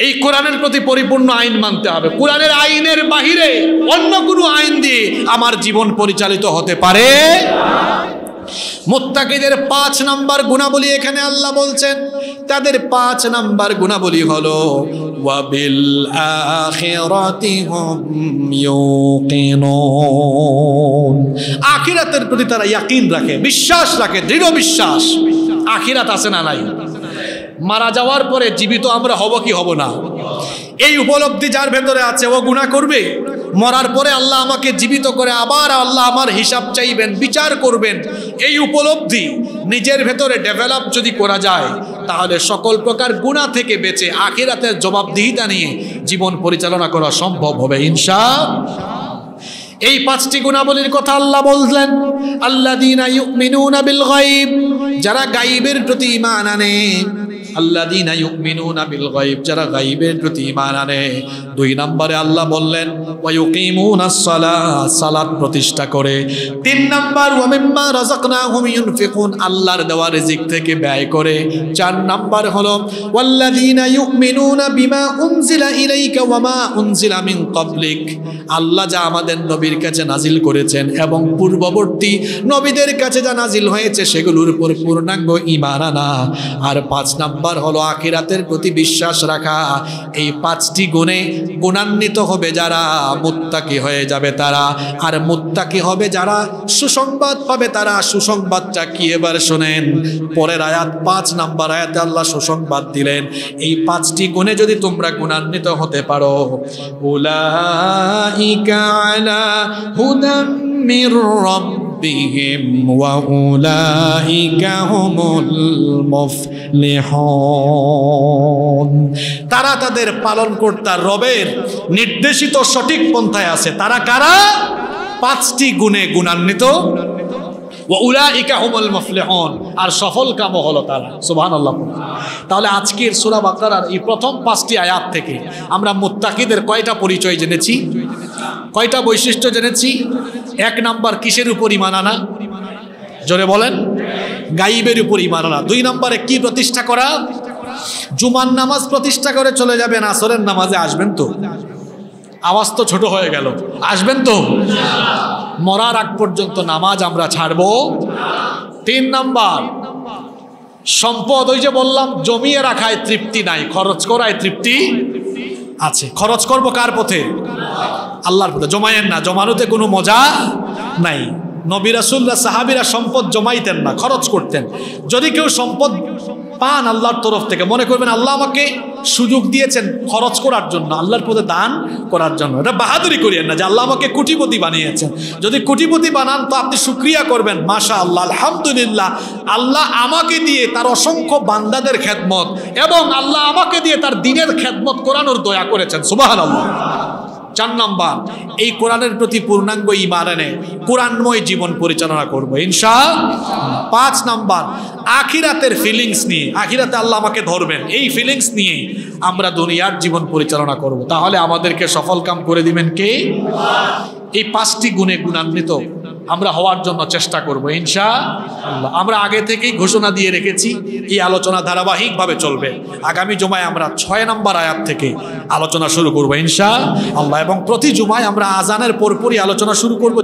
A: এই কোরআনের প্রতি পরিপূর্ণ আইন মানতে হবে। কোরআনের আইনের বাহিরে অন্য কোনো আইন দিয়ে আমার জীবন পরিচালিত হতে পারে? মুত্তাকিদের 5 নাম্বার গুণাবলী এখানে আল্লাহ বলছেন। তাদের 5 নাম্বার গুণাবলী হলো ওয়া বিল আখিরাতি হুম ইউকিনুন। আখিরাতের প্রতি তারা ইয়াকিন রাখে, বিশ্বাস রাখে, দৃঢ় বিশ্বাস। আখিরাত আছে না নাই? মারা যাওয়ার পরে জীবিত আমরা হব কি হব না, এই উপলব্ধি যার ভেতরে আছে ও গুনাহ করবে? মরার পরে আল্লাহ আমাকে জীবিত করে আবার আল্লাহ আমার হিসাব চাইবেন, বিচার করবেন, এই উপলব্ধি নিজের ভেতরে ডেভেলপ যদি করা যায়, তাহলে সকল প্রকার গুনাহ থেকে বেঁচে আখিরাতের জবাবদিহিতা নিয়ে জীবন পরিচালনা করা সম্ভব হবে ইনশাআল্লাহ। এই 5টি গুণাবলীর কথা আল্লাহ বললেন। আল্লাযীনা ইউমিনুনা বিল গায়ব, যারা গায়বের প্রতি ঈমান আনে। আল্লাযীনা ইউমিনুনা বিল গায়ব, যারা গায়বের প্রতি ঈমান আনে। 2 নম্বরে আল্লাহ বললেন ওয়া ইউকিমুনাস সালাত, সালাত প্রতিষ্ঠা করে। 3 নম্বর ওয়া মিম্মা রাযাকনাহুম ইউনফিকুন, আল্লাহর দেওয়া রিজিক থেকে ব্যয় করে। 4 নম্বর হলো ওয়াল্লাযীনা ইউমিনুনা বিমা উনজিলা ইলাইকা ওয়া মা উনজিলা মিন ক্বাবলিক, আল্লাহ যা আমাদের নবীর কাছে নাজিল করেছেন এবং পূর্ববর্তী নবীদের কাছে যা নাজিল হয়েছে সেগুলোর উপর পূর্ণাঙ্গ ঈমান আনা। আর 5 নম্বর নাম্বার হলো আখিরাতের প্রতি বিশ্বাস রাখা। এই 5টি গুণে গুণান্বিত হবে যারা, মুত্তাকি হয়ে যাবে তারা। আর মুত্তাকি হবে যারা, সুসংবাদ পাবে তারা। সুসংবাদটা কি এবার শোনেন, পরের আয়াত 5 নাম্বার আয়াতে আল্লাহ সুসংবাদ দিলেন, এই 5টি গুণে যদি তোমরা গুণান্বিত হতে পারো, উলাইকা আলা হুদাম মির রাব্বিহিম ওয়া উলাইকা হুমুল মুফলিহুন। তারা তাদের পালনকর্তা রবের নির্দেশিত সঠিক পন্থায় আছে। তারা কারা? 5টি গুণে গুণান্বিত, ওয়া উলাইকা হুমুল মুফলিহুন, আর সফল কাম হলো তারা। সুবহানাল্লাহ। তাহলে আজকের সূরা বাকারার এই প্রথম 5টি আয়াত থেকে আমরা মুত্তাকিদের কয়টা পরিচয় জেনেছি, কয়টা বৈশিষ্ট্য জেনেছি? 1 নাম্বার কিসের উপর ঈমান আনা? জোরে বলেন। গায়বের উপর ঈমান আনা। 2 নম্বরে কি প্রতিষ্ঠা করা? জুমার নামাজ প্রতিষ্ঠা করে চলে যাবেন, আসরের নামাজে আসবেন তো? আওয়াজ তো ছোট হয়ে গেল। আসবেন তো? মরার আগ পর্যন্ত নামাজ আমরা ছাড়বো। 3 নাম্বার, সম্পদ, ওই যে বললাম জমিয়ে রাখায় তৃপ্তি নাই, খরচ করায় তৃপ্তি আছে। খরচ করব কার পথে? আল্লাহর পথে। জমায়েন না, জমানোতে কোনো মজা নাই। নবী রাসূলরা সাহাবীরা সম্পদ জমাইতেন না, খরচ করতেন। যদি কেউ সম্পদ পান আল্লাহর তরফ থেকে, মনে করবেন আল্লাহ আমাকে সুযোগ দিয়েছেন খরচ করার জন্য, আল্লাহর পথে দান করার জন্য। এটা বাহাদুরি করিয়েন না যে আল্লাহ আমাকে কোটিপতি বানিয়েছেন। যদি কোটিপতি বানান তো আপনি শুকরিয়া করবেন, মাশাআল্লাহ, আলহামদুলিল্লাহ, আল্লাহ আমাকে দিয়ে তার অসংখ্য বান্দাদের খেদমত এবং আল্লাহ আমাকে দিয়ে তার দ্বীনের খেদমত করানোর দয়া করেছেন। সুবহানাল্লাহ। 4 নাম্বার, এই কোরআনের প্রতি পূর্ণাঙ্গ ঈমান এনে কোরআনময় জীবন পরিচালনা করব ইনশাআল্লাহ। 5 নাম্বার, আখিরাতের ফিলিংস নিয়ে, আখিরাতে আল্লাহ আমাকে ধরবেন, এই ফিলিংস নিয়ে আমরা দুনিয়ার জীবন পরিচালনা করব। তাহলে আমাদেরকে সফল কাম করে দিবেন কে? এই 5টি গুণে গুণান্বিত আমরা হওয়ার জন্য চেষ্টা করব ইনশাআল্লাহ। আমরা আগে থেকেই ঘোষণা দিয়ে রেখেছি এই আলোচনা ধারাবাহিকভাবে চলবে। আগামী জুমায় আমরা 6 নম্বর আয়াত থেকে আলোচনা শুরু করব ইনশাআল্লাহ, এবং প্রতি জুমায় আমরা আজানের পরপরই আলোচনা শুরু করব।